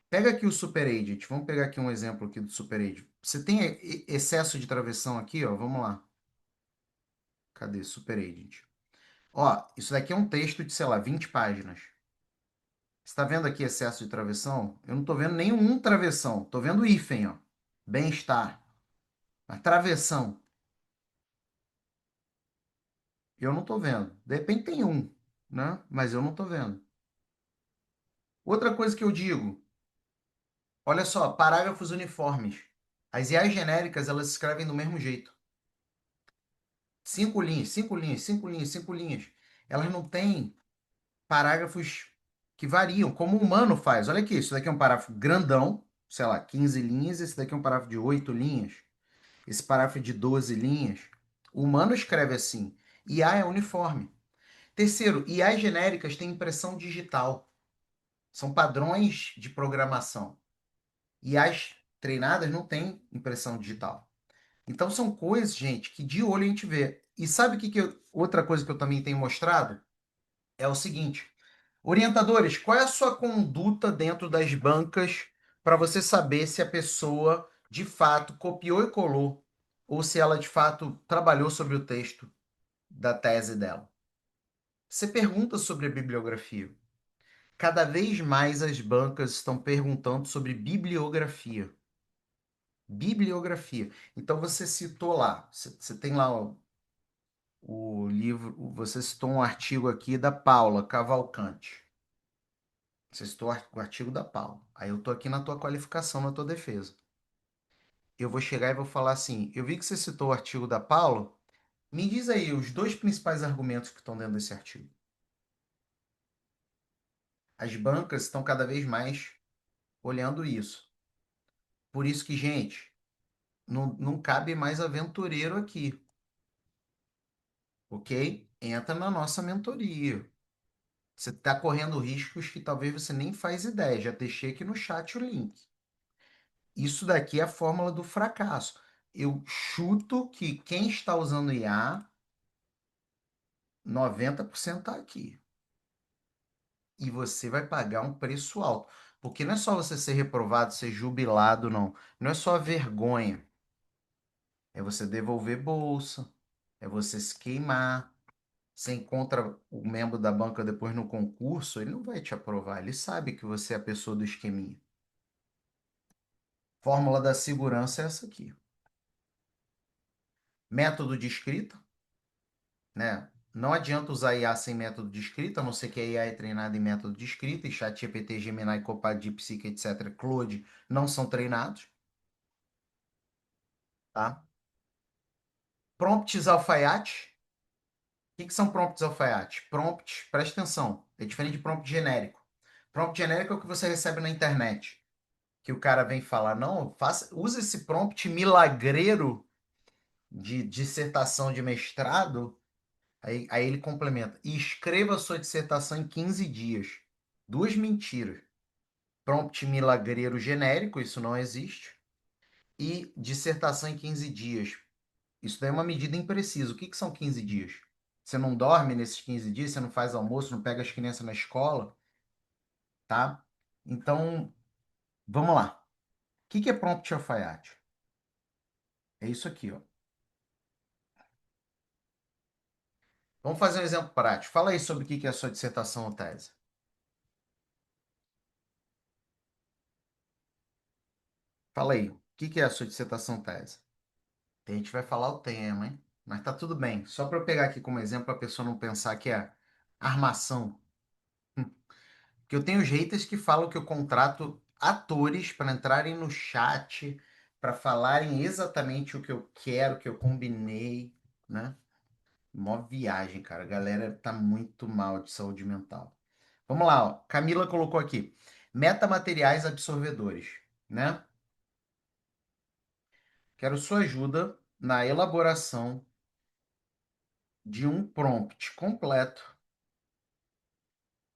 Pega aqui o Super Agent. Vamos pegar aqui um exemplo aqui do Super Agent. Você tem excesso de travessão aqui, ó. Vamos lá. Cadê Super Agent? Ó, isso daqui é um texto de, sei lá, 20 páginas. Você está vendo aqui excesso de travessão? Eu não estou vendo nenhum travessão. Estou vendo hífen, ó. Bem-estar. Mas travessão, eu não estou vendo. De repente tem um, né? Mas eu não estou vendo. Outra coisa que eu digo, olha só, parágrafos uniformes. As IAs genéricas, elas escrevem do mesmo jeito. 5 linhas, 5 linhas, 5 linhas, 5 linhas. Elas não têm parágrafos que variam, como o humano faz. Olha aqui, isso daqui é um parágrafo grandão, sei lá, 15 linhas, esse daqui é um parágrafo de 8 linhas, esse parágrafo é de 12 linhas. O humano escreve assim. IA é uniforme. Terceiro, IAs genéricas têm impressão digital. São padrões de programação. IAs treinadas não têm impressão digital. Então são coisas, gente, que de olho a gente vê. E sabe outra coisa que eu também tenho mostrado? É o seguinte: orientadores, qual é a sua conduta dentro das bancas para você saber se a pessoa de fato copiou e colou ou se ela de fato trabalhou sobre o texto da tese dela? Você pergunta sobre a bibliografia. Cada vez mais as bancas estão perguntando sobre bibliografia. Bibliografia. Então você citou lá, você tem lá, ó, O livro, você citou um artigo aqui da Paula Cavalcante. Você citou o artigo da Paula. Aí eu tô aqui na tua qualificação, na tua defesa. Eu vou chegar e vou falar assim: eu vi que você citou o artigo da Paula. Me diz aí os dois principais argumentos que estão dentro desse artigo. As bancas estão cada vez mais olhando isso. Por isso que, gente, não cabe mais aventureiro aqui, ok? Entra na nossa mentoria. Você está correndo riscos que talvez você nem faz ideia. Já deixei aqui no chat o link. Isso daqui é a fórmula do fracasso. Eu chuto que quem está usando IA, 90% está aqui. E você vai pagar um preço alto. Porque não é só você ser reprovado, ser jubilado, não. Não é só a vergonha. É você devolver bolsa, é você se queimar. Você encontra o membro da banca depois no concurso, ele não vai te aprovar. Ele sabe que você é a pessoa do esqueminha. Fórmula da segurança é essa aqui. Método de escrita, né? Não adianta usar IA sem método de escrita, a não ser que a IA é treinada em método de escrita, e ChatGPT, Gemini, Copilot, DeepSeek, etc., Claude, não são treinados, tá? Prompts alfaiate. O que que são prompts alfaiate? Prompt, presta atenção, é diferente de prompt genérico. Prompt genérico é o que você recebe na internet, que o cara vem falar, não, faça, usa esse prompt milagreiro de dissertação de mestrado. Aí ele complementa. E escreva sua dissertação em 15 dias. Duas mentiras. Prompt milagreiro genérico, isso não existe. E dissertação em 15 dias. Isso daí é uma medida imprecisa. O que que são 15 dias? Você não dorme nesses 15 dias, você não faz almoço, não pega as crianças na escola, tá? Então, vamos lá. O que que é prompt alfaiate? É isso aqui, ó. Vamos fazer um exemplo prático. Fala aí sobre o que que é a sua dissertação ou tese. Fala aí. O que que é a sua dissertação ou tese? A gente vai falar o tema, hein? Mas tá tudo bem. Só para eu pegar aqui como exemplo, a pessoa não pensar que é armação. Que eu tenho os haters que falam que eu contrato atores para entrarem no chat, para falarem exatamente o que eu quero, o que eu combinei, né? Mó viagem, cara. A galera tá muito mal de saúde mental. Vamos lá, ó. Camila colocou aqui. Metamateriais absorvedores, né? Quero sua ajuda na elaboração de um prompt completo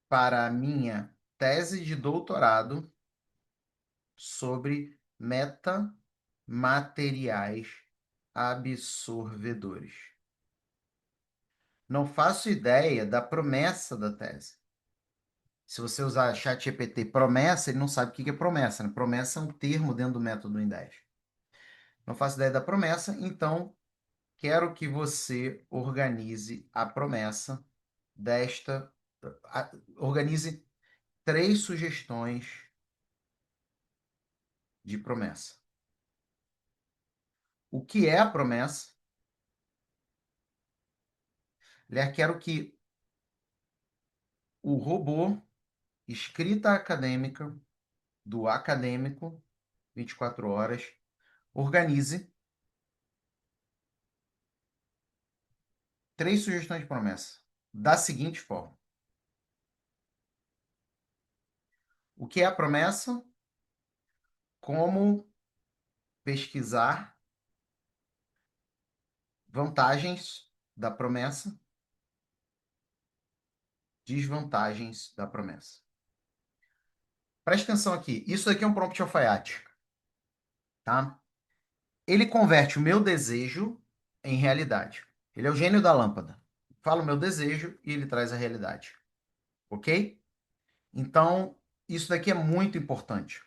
para a minha tese de doutorado sobre metamateriais absorvedores. Não faço ideia da promessa da tese. Se você usar ChatGPT promessa, ele não sabe o que é promessa, né? Promessa é um termo dentro do método em 10. Não faço ideia da promessa, então quero que você organize a promessa desta. Organize três sugestões de promessa. O que é a promessa? Quero que o robô, escrita acadêmica, do acadêmico, 24 horas, organize três sugestões de promessa da seguinte forma: o que é a promessa? Como pesquisar vantagens da promessa, desvantagens da promessa. Preste atenção aqui. Isso aqui é um prompt alfaiate, tá? Ele converte o meu desejo em realidade. Ele é o gênio da lâmpada. Fala o meu desejo e ele traz a realidade. Ok? Então, isso daqui é muito importante.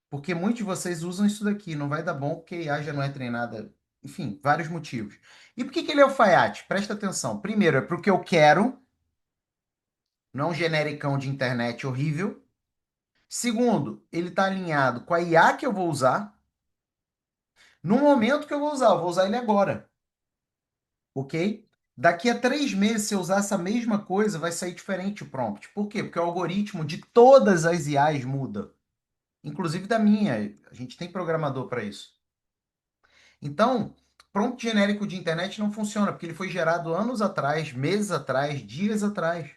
Porque muitos de vocês usam isso daqui. Não vai dar bom porque a IA já não é treinada. Enfim, vários motivos. E por que que ele é alfaiate? Presta atenção. Primeiro, é porque eu quero, não é um genericão de internet horrível. Segundo, ele está alinhado com a IA que eu vou usar. No momento que eu vou usar ele agora. Ok? Daqui a 3 meses, se eu usar essa mesma coisa, vai sair diferente o prompt. Por quê? Porque o algoritmo de todas as IAs muda, inclusive da minha. A gente tem programador para isso. Então, prompt genérico de internet não funciona, porque ele foi gerado anos atrás, meses atrás, dias atrás.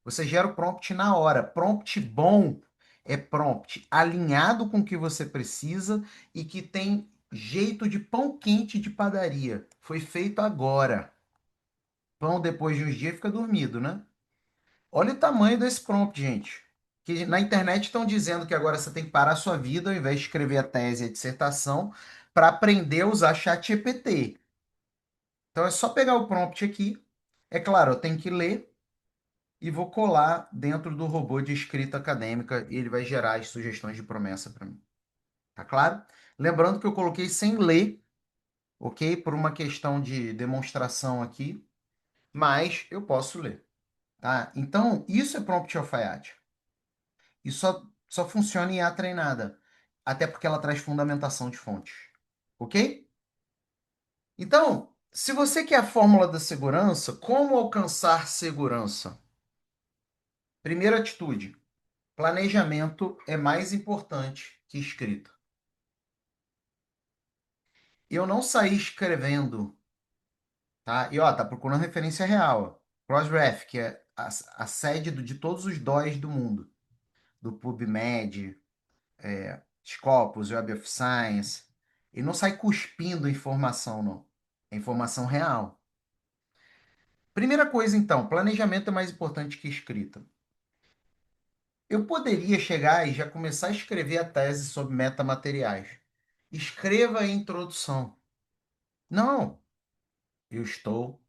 Você gera o prompt na hora. Prompt bom é prompt alinhado com o que você precisa e que tem jeito de pão quente de padaria. Foi feito agora. Pão depois de uns dias fica dormido, né? Olha o tamanho desse prompt, gente. Que na internet estão dizendo que agora você tem que parar a sua vida ao invés de escrever a tese e a dissertação para aprender a usar ChatGPT. Então é só pegar o prompt aqui. É claro, eu tenho que ler e vou colar dentro do robô de escrita acadêmica e ele vai gerar as sugestões de promessa para mim. Tá claro? Lembrando que eu coloquei sem ler, ok? Por uma questão de demonstração aqui, mas eu posso ler, tá? Então, isso é prompt alfaiate. E só funciona em IA treinada, até porque ela traz fundamentação de fontes, ok? Então, se você quer a fórmula da segurança, como alcançar segurança? Primeira atitude: planejamento é mais importante que escrita. Eu não saí escrevendo, tá? E ó, tá procurando referência real. Crossref, que é a sede de todos os DOIs do mundo, do PubMed, Scopus, Web of Science. E não sai cuspindo informação, não. É informação real. Primeira coisa, então, planejamento é mais importante que escrita. Eu poderia chegar e já começar a escrever a tese sobre metamateriais. Escreva a introdução. Não, eu estou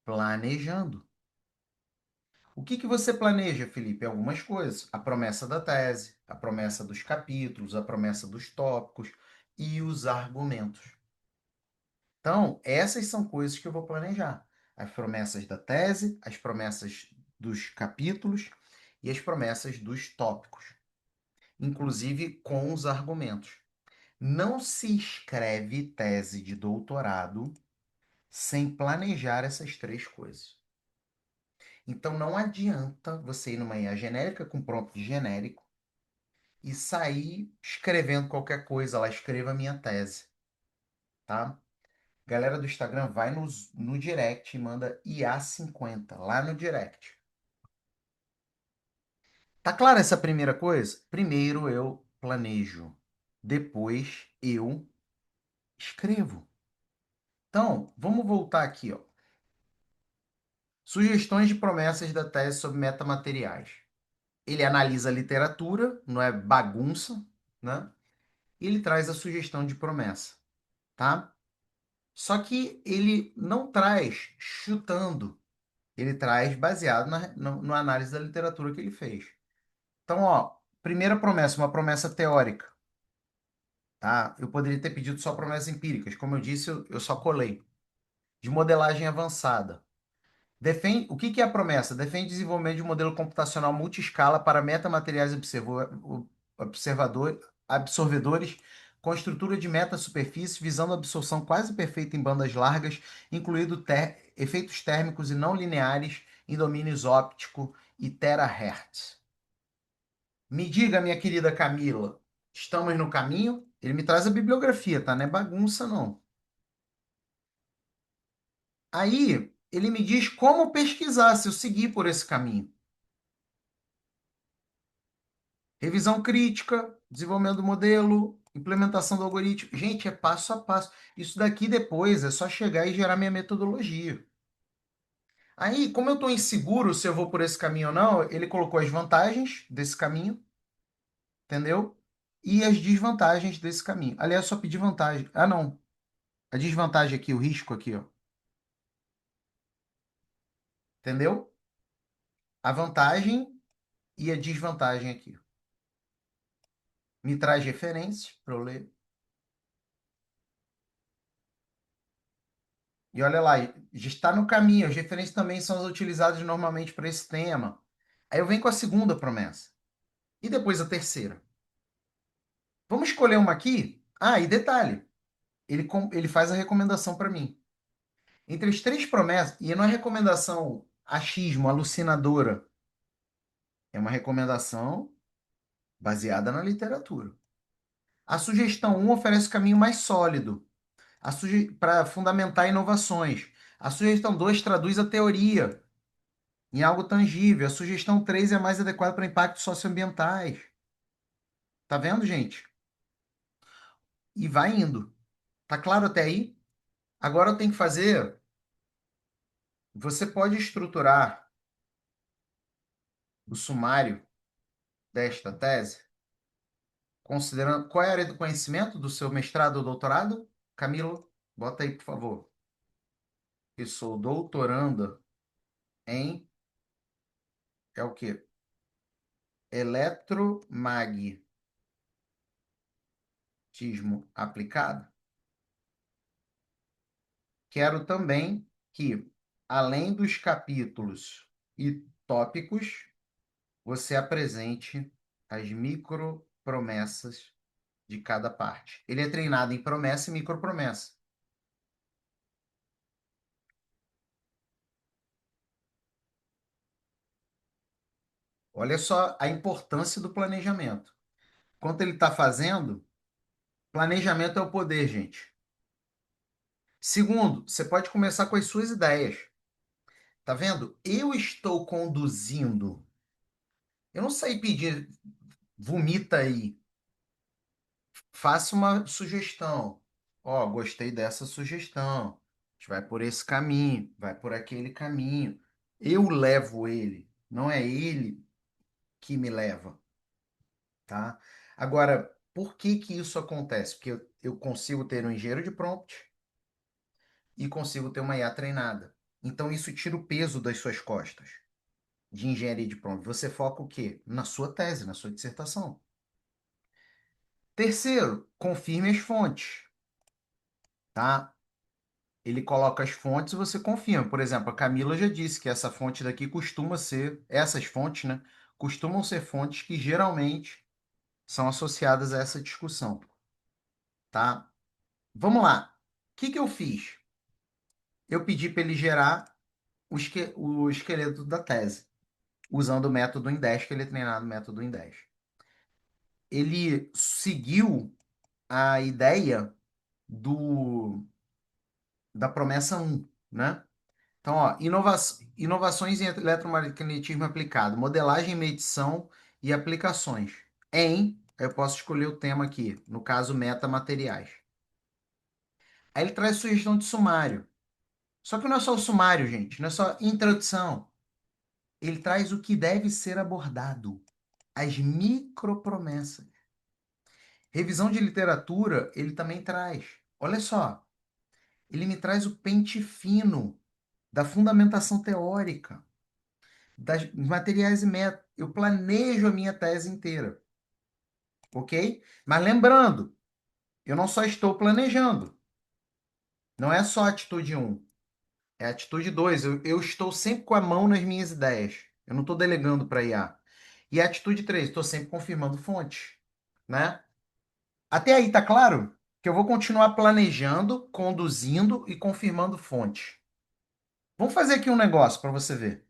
planejando. O que que você planeja, Felipe? Algumas coisas. A promessa da tese, a promessa dos capítulos, a promessa dos tópicos e os argumentos. Então, essas são coisas que eu vou planejar. As promessas da tese, as promessas dos capítulos e as promessas dos tópicos, inclusive com os argumentos. Não se escreve tese de doutorado sem planejar essas três coisas. Então não adianta você ir numa IA genérica com prompt genérico e sair escrevendo qualquer coisa lá, escreva a minha tese, tá? Galera do Instagram, vai no direct e manda IA50 lá no direct. Tá clara essa primeira coisa? Primeiro eu planejo, depois eu escrevo. Então, vamos voltar aqui, ó. Sugestões de promessas da tese sobre metamateriais. Ele analisa a literatura, não é bagunça, né? E ele traz a sugestão de promessa, tá? Só que ele não traz chutando, ele traz baseado na análise da literatura que ele fez. Então, ó, primeira promessa, uma promessa teórica, tá? Eu poderia ter pedido só promessas empíricas, como eu disse, eu só colei. De modelagem avançada. Defende, o que que é a promessa? Defende o desenvolvimento de um modelo computacional multi-escala para metamateriais absorvedores com estrutura de metasuperfície, visando a absorção quase perfeita em bandas largas, incluindo efeitos térmicos e não lineares em domínios óptico e terahertz. Me diga, minha querida Camila, estamos no caminho? Ele me traz a bibliografia, tá? Não é bagunça, não. Aí, ele me diz como pesquisar se eu seguir por esse caminho. Revisão crítica, desenvolvimento do modelo, implementação do algoritmo. Gente, é passo a passo. Isso daqui depois é só chegar e gerar minha metodologia. Aí, como eu estou inseguro se eu vou por esse caminho ou não, ele colocou as vantagens desse caminho, entendeu? E as desvantagens desse caminho. Aliás, eu só pedi vantagem. Ah, não. A desvantagem aqui, o risco aqui, ó. Entendeu? A vantagem e a desvantagem aqui. Me traz referências para eu ler. E olha lá, já está no caminho. As referências também são as utilizadas normalmente para esse tema. Aí eu venho com a segunda promessa. E depois a terceira. Vamos escolher uma aqui? Ah, e detalhe, ele faz a recomendação para mim. Entre as três promessas, e não é recomendação achismo, alucinadora, é uma recomendação baseada na literatura. A sugestão um oferece o caminho mais sólido para fundamentar inovações. A sugestão 2 traduz a teoria em algo tangível. A sugestão 3 é mais adequada para impactos socioambientais. Tá vendo, gente? E vai indo. Tá claro até aí? Agora eu tenho que fazer. Você pode estruturar o sumário desta tese, considerando qual é a área do conhecimento do seu mestrado ou doutorado? Camilo, bota aí, por favor. Eu sou doutoranda em. É o quê? Eletromagnetismo aplicado. Quero também que, além dos capítulos e tópicos, você apresente as micropromessas de cada parte. Ele é treinado em promessa e micropromessa. Olha só a importância do planejamento. Enquanto ele está fazendo, planejamento é o poder, gente. Segundo, você pode começar com as suas ideias. Tá vendo? Eu estou conduzindo. Eu não sei pedir, vomita aí. Faça uma sugestão. Ó, gostei dessa sugestão. A gente vai por esse caminho, vai por aquele caminho. Eu levo ele, não é ele que me leva, tá? Agora, por que que isso acontece? Porque eu consigo ter um engenheiro de prompt e consigo ter uma IA treinada. Então, isso tira o peso das suas costas de engenharia de prompt. Você foca o quê? Na sua tese, na sua dissertação. Terceiro, confirme as fontes, tá? Ele coloca as fontes e você confirma. Por exemplo, a Camila já disse que essa fonte daqui costuma ser, essas fontes, né? Costumam ser fontes que geralmente são associadas a essa discussão, tá? Vamos lá. O que que eu fiz? Eu pedi para ele gerar o esqueleto da tese, usando o método Index, que ele é treinado no método Index. Ele seguiu a ideia do, da promessa um, né? Então, ó, inovações em eletromagnetismo aplicado, modelagem, medição e aplicações. Eu posso escolher o tema aqui, no caso, metamateriais. Aí ele traz sugestão de sumário. Só que não é só o sumário, gente, não é só introdução. Ele traz o que deve ser abordado, as micropromessas. Revisão de literatura, ele também traz. Olha só, ele me traz o pente fino da fundamentação teórica, das materiais e métodos. Eu planejo a minha tese inteira, ok? Mas lembrando, eu não só estou planejando. Não é só a atitude um, é a atitude 2. Eu estou sempre com a mão nas minhas ideias. Eu não estou delegando para IA. E a atitude 3, estou sempre confirmando fontes, né? Até aí, tá claro? Que eu vou continuar planejando, conduzindo e confirmando fontes. Vamos fazer aqui um negócio para você ver.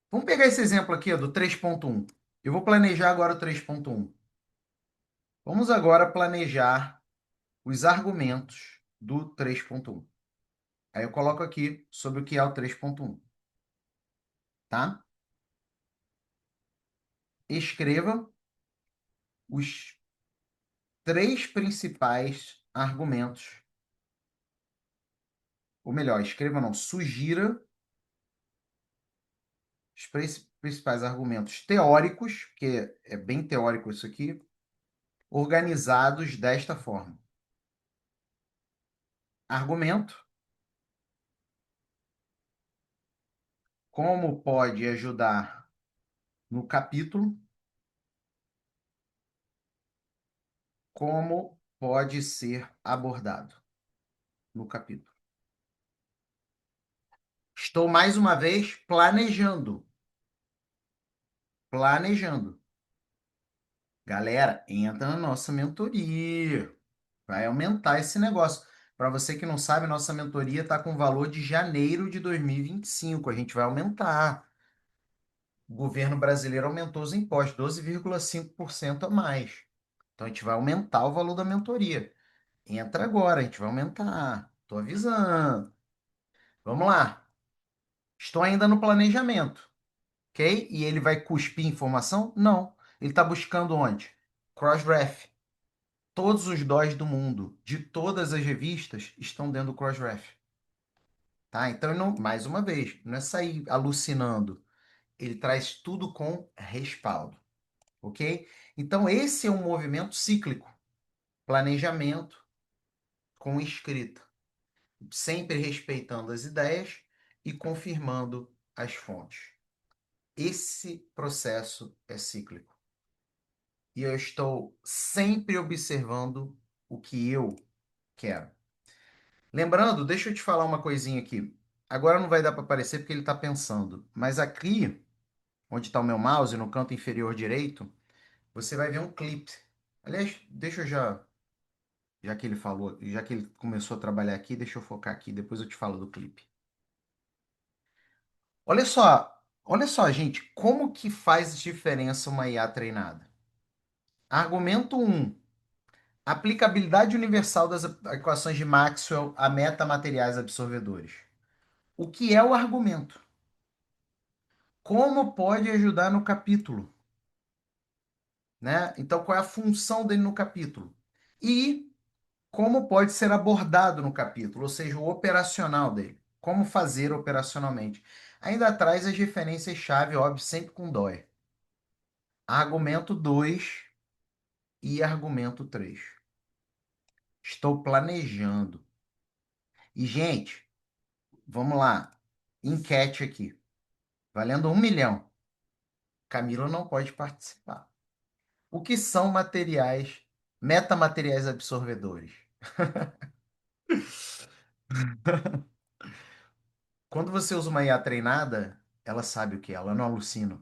Vamos pegar esse exemplo aqui, ó, do 3.1. Eu vou planejar agora o 3.1. Vamos agora planejar os argumentos do 3.1. Aí eu coloco aqui sobre o que é o 3.1, tá? Escreva os três principais argumentos, ou melhor, escreva não, sugira os principais argumentos teóricos, que é bem teórico isso aqui, organizados desta forma. Argumento: como pode ajudar no capítulo, como pode ser abordado no capítulo. Estou mais uma vez planejando. Planejando. Galera, entra na nossa mentoria. Vai aumentar esse negócio. Para você que não sabe, nossa mentoria está com valor de janeiro de 2025. A gente vai aumentar. O governo brasileiro aumentou os impostos, 12,5% a mais. Então a gente vai aumentar o valor da mentoria. Entra agora, a gente vai aumentar. Estou avisando. Vamos lá. Estou ainda no planejamento, ok? E ele vai cuspir informação? Não. Ele está buscando onde? Crossref. Todos os DOIs do mundo, de todas as revistas, estão dentro do Crossref. Tá? Então, não, mais uma vez, não é sair alucinando. Ele traz tudo com respaldo, ok? Então, esse é um movimento cíclico. Planejamento com escrita. Sempre respeitando as ideias e confirmando as fontes. Esse processo é cíclico. E eu estou sempre observando o que eu quero. Lembrando, deixa eu te falar uma coisinha aqui. Agora não vai dar para aparecer porque ele está pensando. Mas aqui, onde está o meu mouse, no canto inferior direito, você vai ver um clipe. Aliás, deixa eu já que ele falou, já que ele começou a trabalhar aqui, deixa eu focar aqui, depois eu te falo do clipe. Olha só, gente, como que faz diferença uma IA treinada? Argumento um: aplicabilidade universal das equações de Maxwell a metamateriais absorvedores. O que é o argumento? Como pode ajudar no capítulo, né? Então, qual é a função dele no capítulo? E como pode ser abordado no capítulo, ou seja, o operacional dele. Como fazer operacionalmente. Ainda traz as referências-chave, óbvio, sempre com DOI. Argumento 2 e argumento 3. Estou planejando. E, gente, vamos lá. Enquete aqui. Valendo 1 milhão. Camila não pode participar. O que são materiais, metamateriais absorvedores? Quando você usa uma IA treinada, ela sabe o que é, ela não alucina.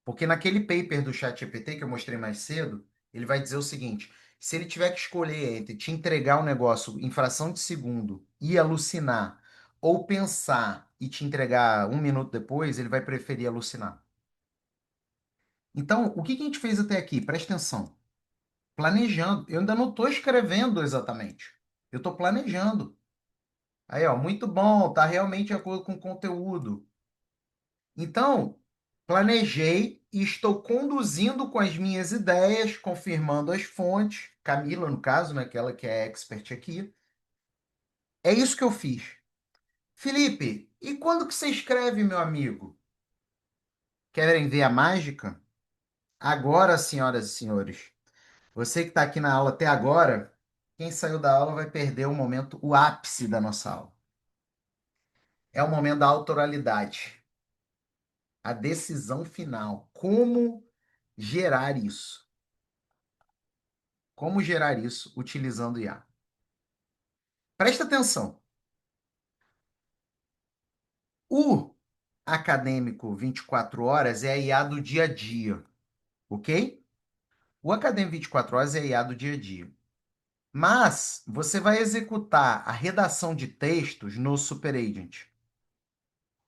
Porque naquele paper do ChatGPT que eu mostrei mais cedo, ele vai dizer o seguinte: se ele tiver que escolher entre te entregar um negócio em fração de segundo e alucinar, ou pensar e te entregar 1 minuto depois, ele vai preferir alucinar. Então, o que que a gente fez até aqui? Presta atenção. Planejando. Eu ainda não estou escrevendo exatamente. Eu estou planejando. Aí, ó, muito bom, tá realmente de acordo com o conteúdo. Então, planejei e estou conduzindo com as minhas ideias, confirmando as fontes. Camila, no caso, né, aquela que é expert aqui. É isso que eu fiz. Felipe, e quando que você escreve, meu amigo? Querem ver a mágica? Agora, senhoras e senhores, você que está aqui na aula até agora, quem saiu da aula vai perder o momento, o ápice da nossa aula. É o momento da autoralidade, a decisão final. Como gerar isso? Como gerar isso utilizando IA? Presta atenção. O acadêmico 24 horas é a IA do dia a dia, ok? O acadêmico 24 horas é a IA do dia a dia. Mas você vai executar a redação de textos no SuperAgent,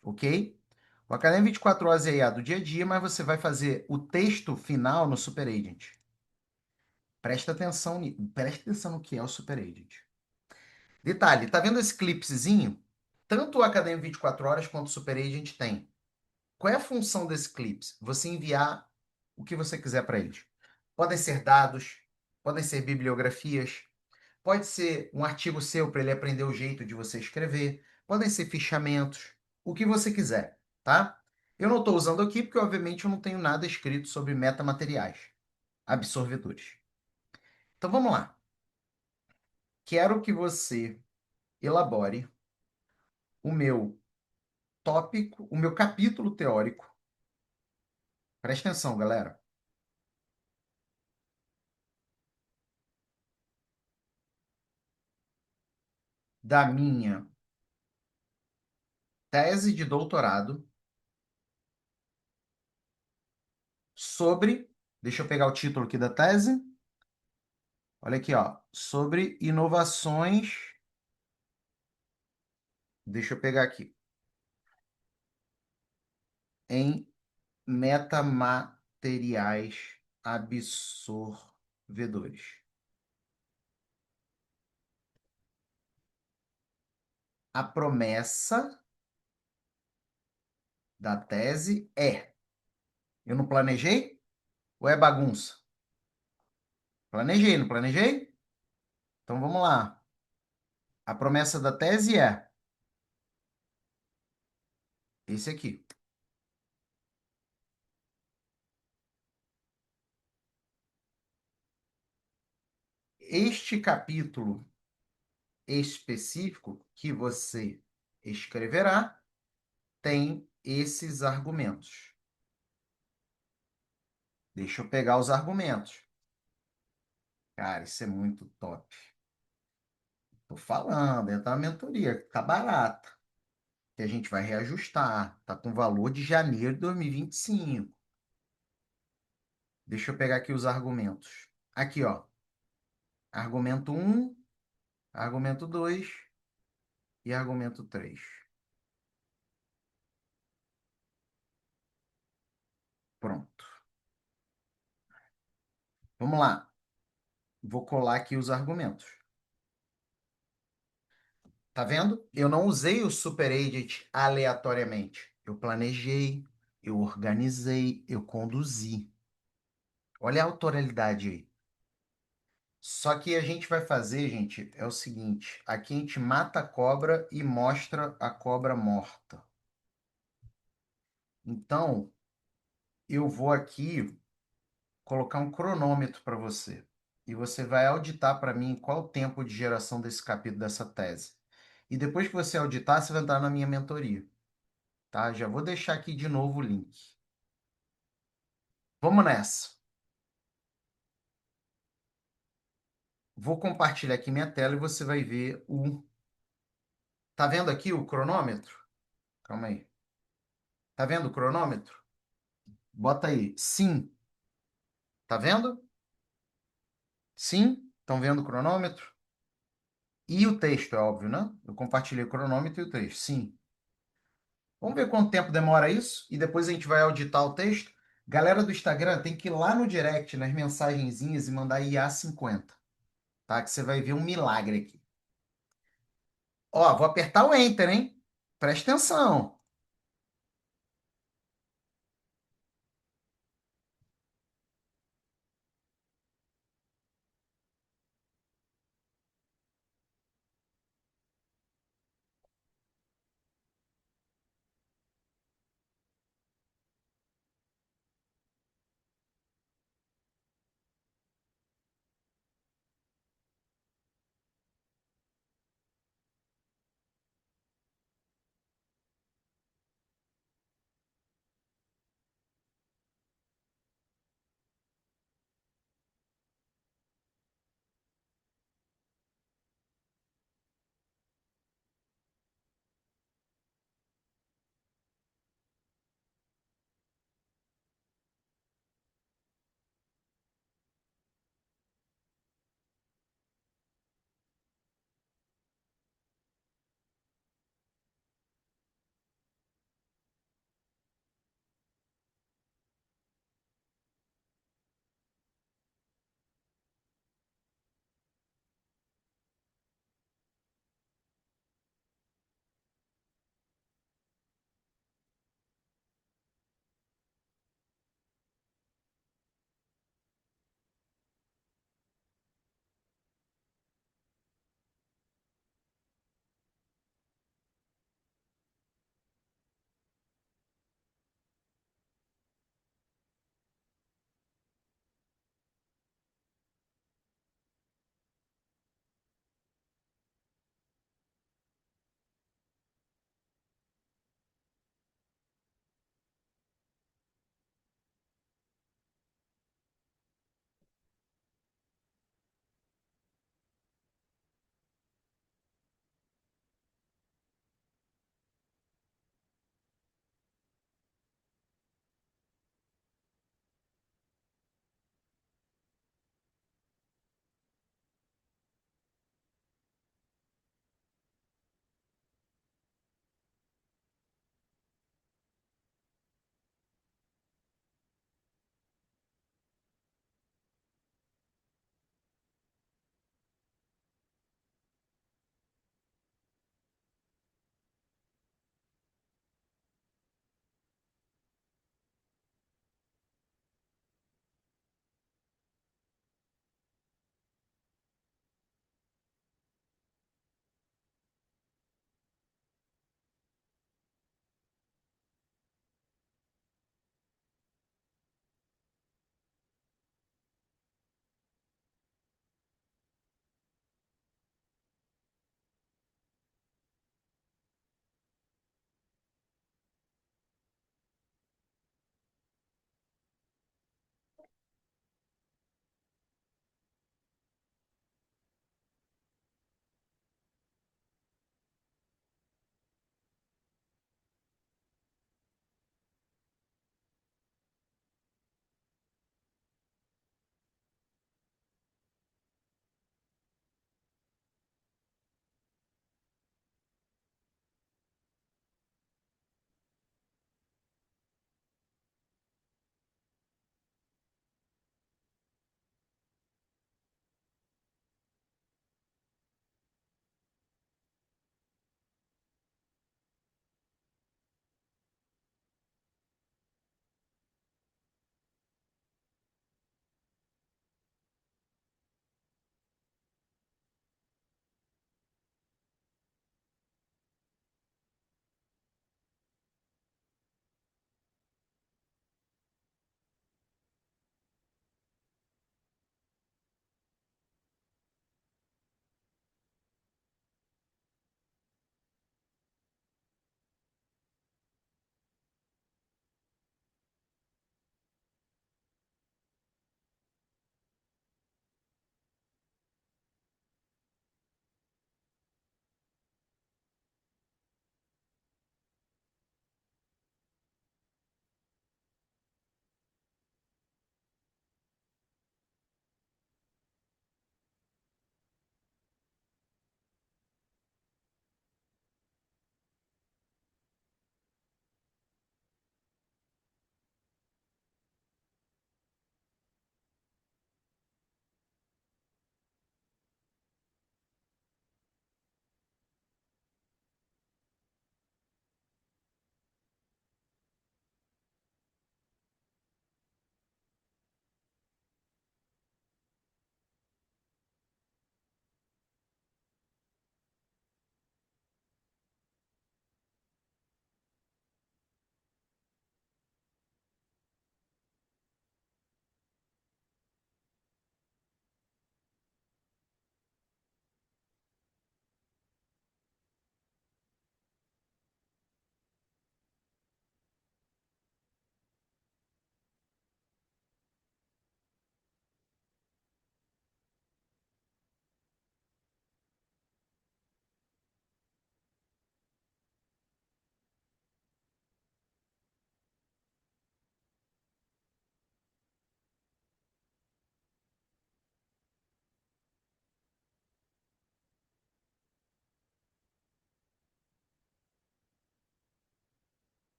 ok? O acadêmico 24 horas é a IA do dia a dia, mas você vai fazer o texto final no SuperAgent. Presta atenção no que é o SuperAgent. Detalhe, tá vendo esse clipezinho? Tanto o Academia 24 horas quanto o SuperAgent tem. Qual é a função desse clips? Você enviar o que você quiser para eles. Podem ser dados, podem ser bibliografias, pode ser um artigo seu para ele aprender o jeito de você escrever, podem ser fichamentos, o que você quiser, tá? Eu não estou usando aqui porque, obviamente, eu não tenho nada escrito sobre metamateriais, absorvedores. Então vamos lá. Quero que você elabore o meu tópico, o meu capítulo teórico. Presta atenção, galera. Da minha tese de doutorado sobre, deixa eu pegar o título aqui da tese. Olha aqui, ó, sobre inovações. Deixa eu pegar aqui. Em metamateriais absorvedores. A promessa da tese é: eu não planejei? Ou é bagunça? Planejei, não planejei? Então vamos lá. A promessa da tese é esse aqui. Este capítulo específico que você escreverá tem esses argumentos. Deixa eu pegar os argumentos. Cara, isso é muito top. Tô falando, entra na mentoria, tá barata. Que a gente vai reajustar. Tá com valor de janeiro de 2025. Deixa eu pegar aqui os argumentos. Aqui, ó. Argumento um, argumento 2 e argumento 3. Pronto. Vamos lá. Vou colar aqui os argumentos. Tá vendo? Eu não usei o superagent aleatoriamente. Eu planejei, eu organizei, eu conduzi. Olha a autoralidade aí. Só que a gente vai fazer, gente, é o seguinte: aqui a gente mata a cobra e mostra a cobra morta. Então, eu vou aqui colocar um cronômetro para você. E você vai auditar para mim qual o tempo de geração desse capítulo dessa tese. E depois que você auditar, você vai entrar na minha mentoria, tá? Já vou deixar aqui de novo o link. Vamos nessa. Vou compartilhar aqui minha tela e você vai ver o. Tá vendo aqui o cronômetro? Calma aí. Tá vendo o cronômetro? Bota aí. Sim. Tá vendo? Sim. Estão vendo o cronômetro? E o texto, é óbvio, né? Eu compartilhei o cronômetro e o texto. Sim. Vamos ver quanto tempo demora isso e depois a gente vai auditar o texto. Galera do Instagram, tem que ir lá no direct, nas mensagenzinhas e mandar IA50, tá? Que você vai ver um milagre aqui. Ó, vou apertar o Enter, hein? Presta atenção.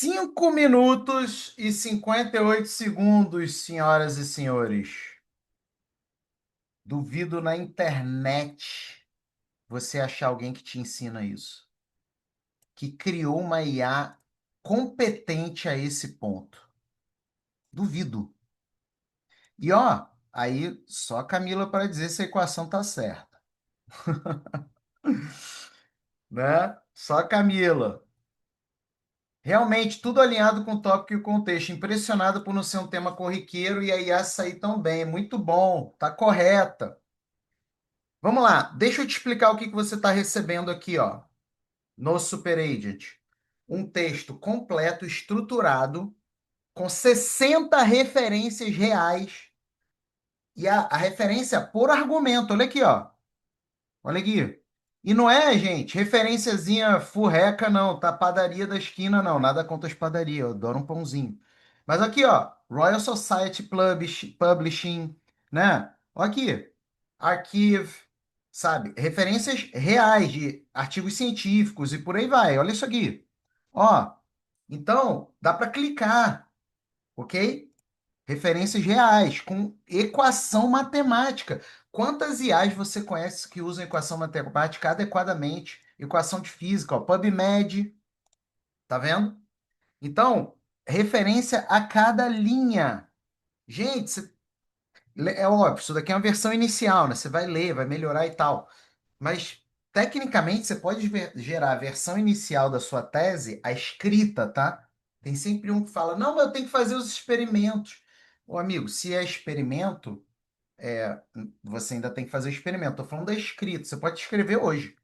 5 minutos e 58 segundos, senhoras e senhores. Duvido na internet você achar alguém que te ensina isso, que criou uma IA competente a esse ponto. Duvido. E ó, aí só a Camila para dizer se a equação tá certa, né? Só a Camila. Realmente, tudo alinhado com o tópico e o contexto. Impressionado por não ser um tema corriqueiro e a IA sair tão bem. Muito bom, tá correta. Vamos lá, deixa eu te explicar o que que você está recebendo aqui, ó, no Super Agent. Um texto completo, estruturado, com 60 referências reais. E a referência por argumento. Olha aqui, ó. Olha aqui. E não é, gente, referenciazinha furreca, não, tá? Padaria da esquina, não. Nada contra as padarias, eu adoro um pãozinho. Mas aqui, ó, Royal Society Publishing, né? Olha aqui, Archive, sabe? Referências reais de artigos científicos e por aí vai. Olha isso aqui. Ó, então, dá para clicar, ok? Referências reais, com equação matemática. Quantas IAs você conhece que usam equação matemática adequadamente? Equação de física, ó, PubMed, tá vendo? Então, referência a cada linha. Gente, é óbvio, isso daqui é uma versão inicial, né? Você vai ler, vai melhorar e tal. Mas, tecnicamente, você pode gerar a versão inicial da sua tese, a escrita, tá? Tem sempre um que fala, não, mas eu tenho que fazer os experimentos. Ô, amigo, se é experimento, você ainda tem que fazer o experimento. Estou falando da escrita. Você pode escrever hoje,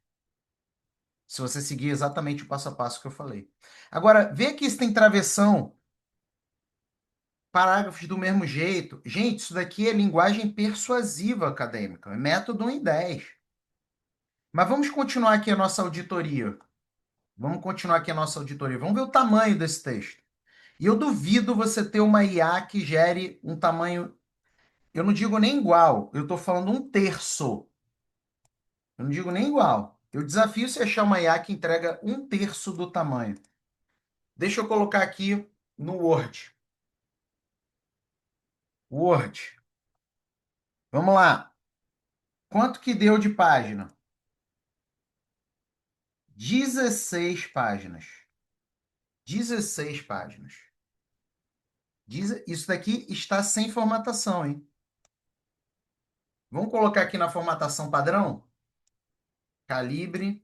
se você seguir exatamente o passo a passo que eu falei. Agora, vê aqui se tem travessão, parágrafos do mesmo jeito. Gente, isso daqui é linguagem persuasiva acadêmica, é método 1 em 10. Mas vamos continuar aqui a nossa auditoria. Vamos continuar aqui a nossa auditoria. Vamos ver o tamanho desse texto. E eu duvido você ter uma IA que gere um tamanho, eu não digo nem igual, eu estou falando um terço. Eu não digo nem igual. Eu desafio você a achar uma IA que entrega um terço do tamanho. Deixa eu colocar aqui no Word. Word. Vamos lá. Quanto que deu de página? 16 páginas. 16 páginas. Isso daqui está sem formatação, hein? Vamos colocar aqui na formatação padrão? Calibre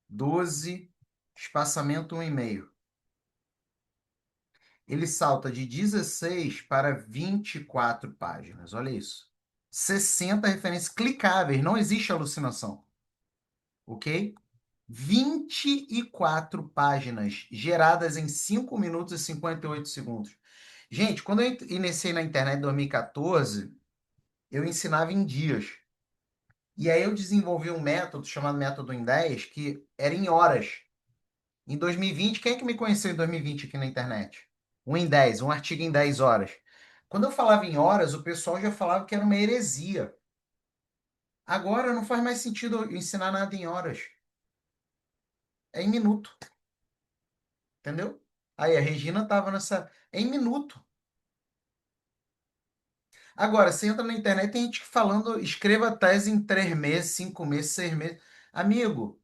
12, espaçamento 1,5. Ele salta de 16 para 24 páginas. Olha isso. 60 referências clicáveis, não existe alucinação. Ok? 24 páginas geradas em 5 minutos e 58 segundos. Gente, quando eu iniciei na internet em 2014, eu ensinava em dias. E aí eu desenvolvi um método chamado método em 10, que era em horas. Em 2020, quem é que me conheceu em 2020 aqui na internet? Um em 10, um artigo em 10 horas. Quando eu falava em horas, o pessoal já falava que era uma heresia. Agora não faz mais sentido eu ensinar nada em horas. É em minuto, entendeu? Aí a Regina estava nessa. É em minuto. Agora, você entra na internet, tem gente falando, escreva a tese em 3 meses, 5 meses, 6 meses. Amigo,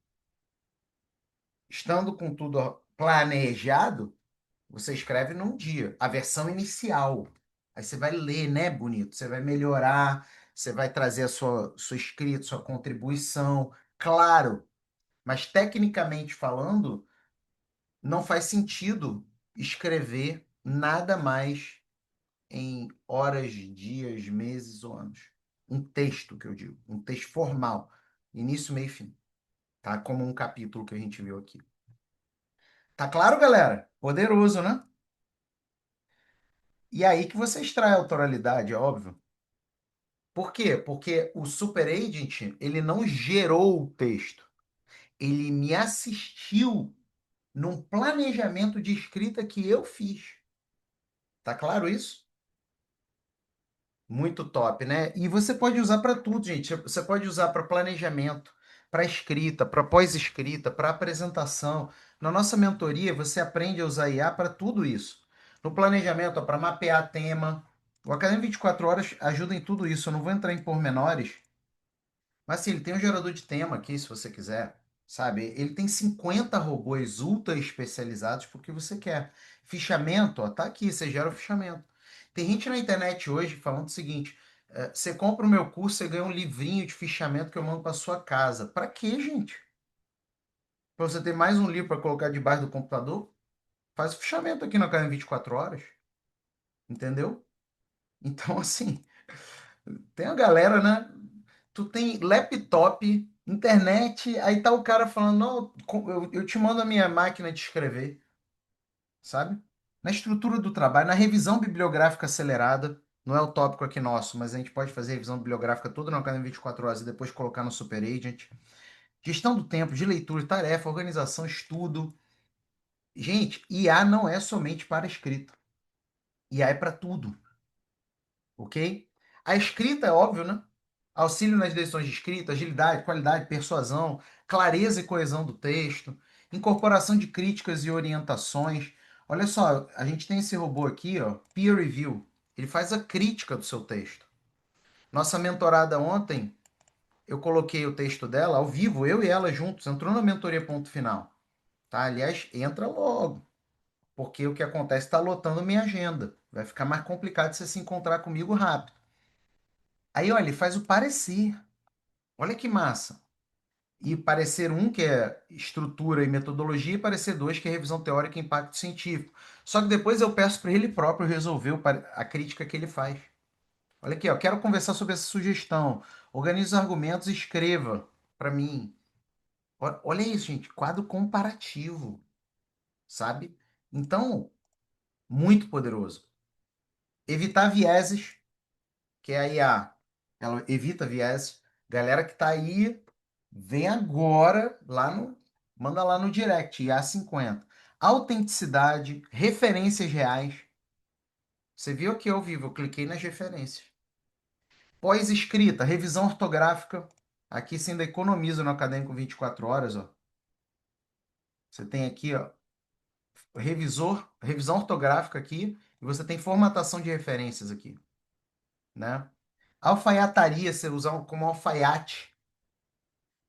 estando com tudo planejado, você escreve num dia, a versão inicial. Aí você vai ler, né, bonito? Você vai melhorar, você vai trazer a sua escrita, sua contribuição, claro. Mas tecnicamente falando, não faz sentido escrever nada mais em horas, dias, meses ou anos. Um texto, que eu digo, um texto formal, início, meio e fim, tá? Como um capítulo que a gente viu aqui. Tá claro, galera? Poderoso, né? E aí que você extrai a autoralidade, é óbvio. Por quê? Porque o superagent, ele não gerou o texto. Ele me assistiu num planejamento de escrita que eu fiz. Tá claro isso? Muito top, né? E você pode usar para tudo, gente. Você pode usar para planejamento, para escrita, para pós-escrita, para apresentação. Na nossa mentoria, você aprende a usar IA para tudo isso. No planejamento, para mapear tema. O Academia 24 Horas ajuda em tudo isso. Eu não vou entrar em pormenores, mas sim, ele tem um gerador de tema aqui, se você quiser. Sabe? Ele tem 50 robôs ultra especializados para o que você quer. Fichamento, ó, tá aqui, você gera o fichamento. Tem gente na internet hoje falando o seguinte: você compra o meu curso, você ganha um livrinho de fichamento que eu mando para sua casa. Para quê, gente? Para você ter mais um livro para colocar debaixo do computador? Faz o fichamento aqui na Academia 24 Horas, entendeu? Então, assim, tem a galera, né? Tu tem laptop, internet, aí tá o cara falando, não, eu te mando a minha máquina de escrever, sabe? Na estrutura do trabalho, na revisão bibliográfica acelerada, não é o tópico aqui nosso, mas a gente pode fazer revisão bibliográfica toda na Academia 24 Horas e depois colocar no Super Agent. Gestão do tempo, de leitura, tarefa, organização, estudo. Gente, IA não é somente para escrita. IA é para tudo, ok? A escrita é óbvio, né? Auxílio nas decisões de escrita, agilidade, qualidade, persuasão, clareza e coesão do texto, incorporação de críticas e orientações. Olha só, a gente tem esse robô aqui, ó, Peer Review. Ele faz a crítica do seu texto. Nossa mentorada ontem, eu coloquei o texto dela ao vivo, eu e ela juntos, entrou na mentoria ponto final. Tá? Aliás, entra logo, porque o que acontece está lotando minha agenda. Vai ficar mais complicado de você se encontrar comigo rápido. Aí, olha, ele faz o parecer. Olha que massa. E parecer um, que é estrutura e metodologia, e parecer dois, que é revisão teórica e impacto científico. Só que depois eu peço para ele próprio resolver a crítica que ele faz. Olha aqui, ó, quero conversar sobre essa sugestão. Organize os argumentos e escreva para mim. Olha isso, gente, quadro comparativo, sabe? Então, muito poderoso. Evitar vieses, que é a IA. Ela evita vieses. Galera que tá aí, vem agora lá no. Manda lá no direct, IA 50. Autenticidade, referências reais. Você viu aqui ao vivo, eu cliquei nas referências. Pós-escrita, revisão ortográfica. Aqui você ainda economiza no Acadêmico 24 horas, ó. Você tem aqui, ó, revisão ortográfica aqui, e você tem formatação de referências aqui, né? Alfaiataria, você usa como alfaiate,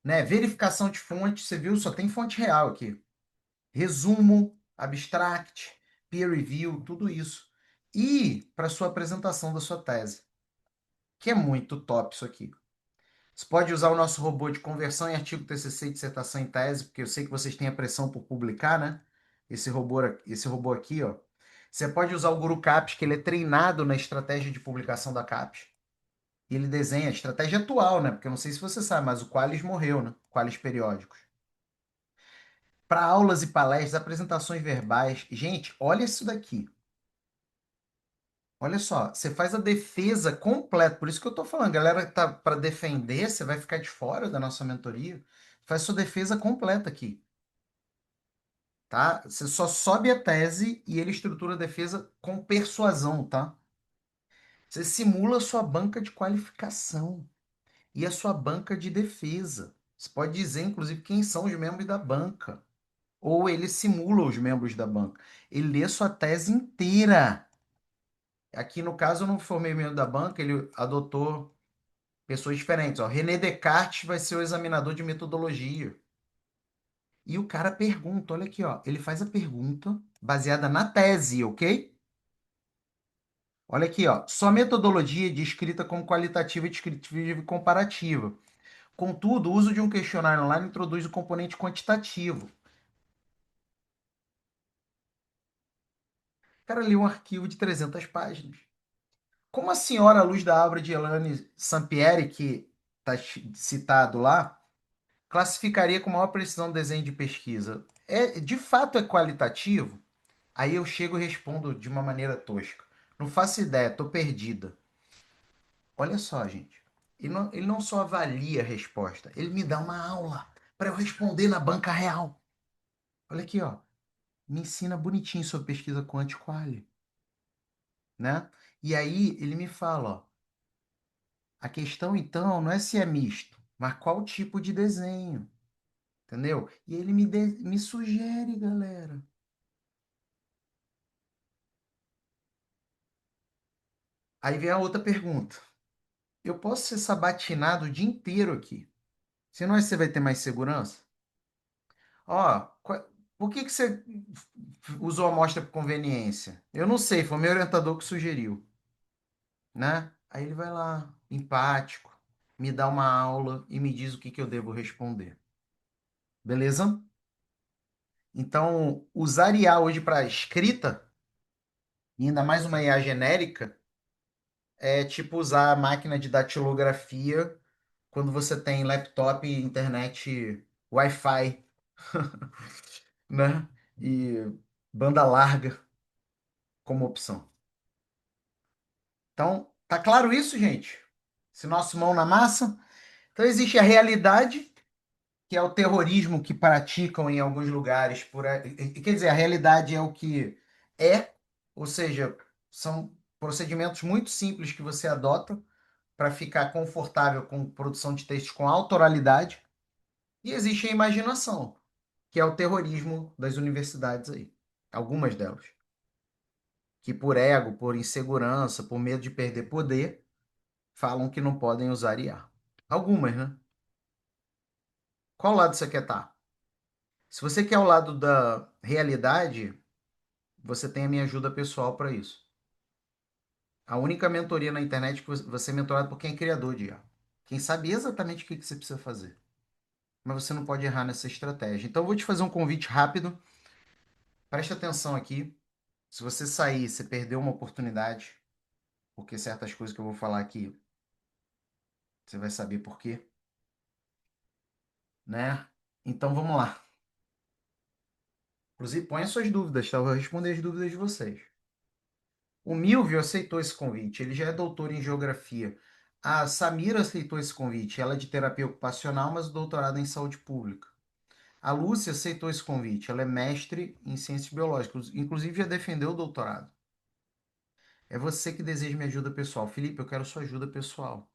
né? Verificação de fonte, você viu? Só tem fonte real aqui. Resumo, abstract, peer review, tudo isso. E para sua apresentação da sua tese, que é muito top isso aqui. Você pode usar o nosso robô de conversão em artigo TCC e dissertação em tese, porque eu sei que vocês têm a pressão por publicar, né? Esse robô aqui, ó. Você pode usar o Guru CAPES, que ele é treinado na estratégia de publicação da CAPES. E ele desenha a estratégia atual, né? Porque eu não sei se você sabe, mas o Qualis morreu, né? Qualis periódicos. Para aulas e palestras, apresentações verbais. Gente, olha isso daqui. Olha só, você faz a defesa completa. Por isso que eu tô falando, galera que tá para defender, você vai ficar de fora da nossa mentoria. Faz sua defesa completa aqui, tá? Você só sobe a tese e ele estrutura a defesa com persuasão, tá? Você simula a sua banca de qualificação e a sua banca de defesa. Você pode dizer, inclusive, quem são os membros da banca. Ou ele simula os membros da banca. Ele lê sua tese inteira. Aqui, no caso, eu não formei membro da banca, ele adotou pessoas diferentes. Ó. René Descartes vai ser o examinador de metodologia. E o cara pergunta, olha aqui, ó, ele faz a pergunta baseada na tese, ok? Olha aqui, ó, sua metodologia é descrita como qualitativa, descritiva e comparativa. Contudo, o uso de um questionário online introduz o componente quantitativo. O cara lê um arquivo de 300 páginas. Como a senhora, à luz da obra de Elaine Sampieri, que está citado lá, classificaria com maior precisão o desenho de pesquisa? De fato é qualitativo? Aí eu chego e respondo de uma maneira tosca. Não faço ideia, estou perdida. Olha só, gente. Ele não só avalia a resposta, ele me dá uma aula para eu responder na banca real. Olha aqui, ó. Me ensina bonitinho sobre pesquisa quanti-quali, né? E aí ele me fala, ó, a questão então não é se é misto, mas qual tipo de desenho? Entendeu? E ele me sugere, galera. Aí vem a outra pergunta. Eu posso ser sabatinado o dia inteiro aqui. Se não, você vai ter mais segurança? Ó, por que que você usou a amostra por conveniência? Eu não sei, foi o meu orientador que sugeriu, né? Aí ele vai lá, empático, me dá uma aula e me diz o que que eu devo responder. Beleza? Então, usar IA hoje para escrita, e ainda mais uma IA genérica, é tipo usar a máquina de datilografia quando você tem laptop, internet, Wi-Fi, né? E banda larga como opção. Então, tá claro isso, gente? Esse nosso mão na massa. Então, existe a realidade, que é o terrorismo que praticam em alguns lugares. Quer dizer, a realidade é o que é, ou seja, são procedimentos muito simples que você adota para ficar confortável com produção de textos com autoralidade. E existe a imaginação, que é o terrorismo das universidades aí. Algumas delas. Que por ego, por insegurança, por medo de perder poder, falam que não podem usar IA. Algumas, né? Qual lado você quer estar? Se você quer o lado da realidade, você tem a minha ajuda pessoal para isso. A única mentoria na internet que você é mentorado por quem é criador de IA. Quem sabe exatamente o que você precisa fazer. Mas você não pode errar nessa estratégia. Então, eu vou te fazer um convite rápido. Presta atenção aqui. Se você sair, você perdeu uma oportunidade, porque certas coisas que eu vou falar aqui, você vai saber por quê, né? Então, vamos lá. Inclusive, põe as suas dúvidas, tá? Eu vou responder as dúvidas de vocês. O Milvio aceitou esse convite, ele já é doutor em geografia. A Samira aceitou esse convite, ela é de terapia ocupacional, mas doutorada em saúde pública. A Lúcia aceitou esse convite, ela é mestre em ciências biológicas, inclusive já defendeu o doutorado. É você que deseja minha ajuda pessoal. Felipe, eu quero sua ajuda pessoal.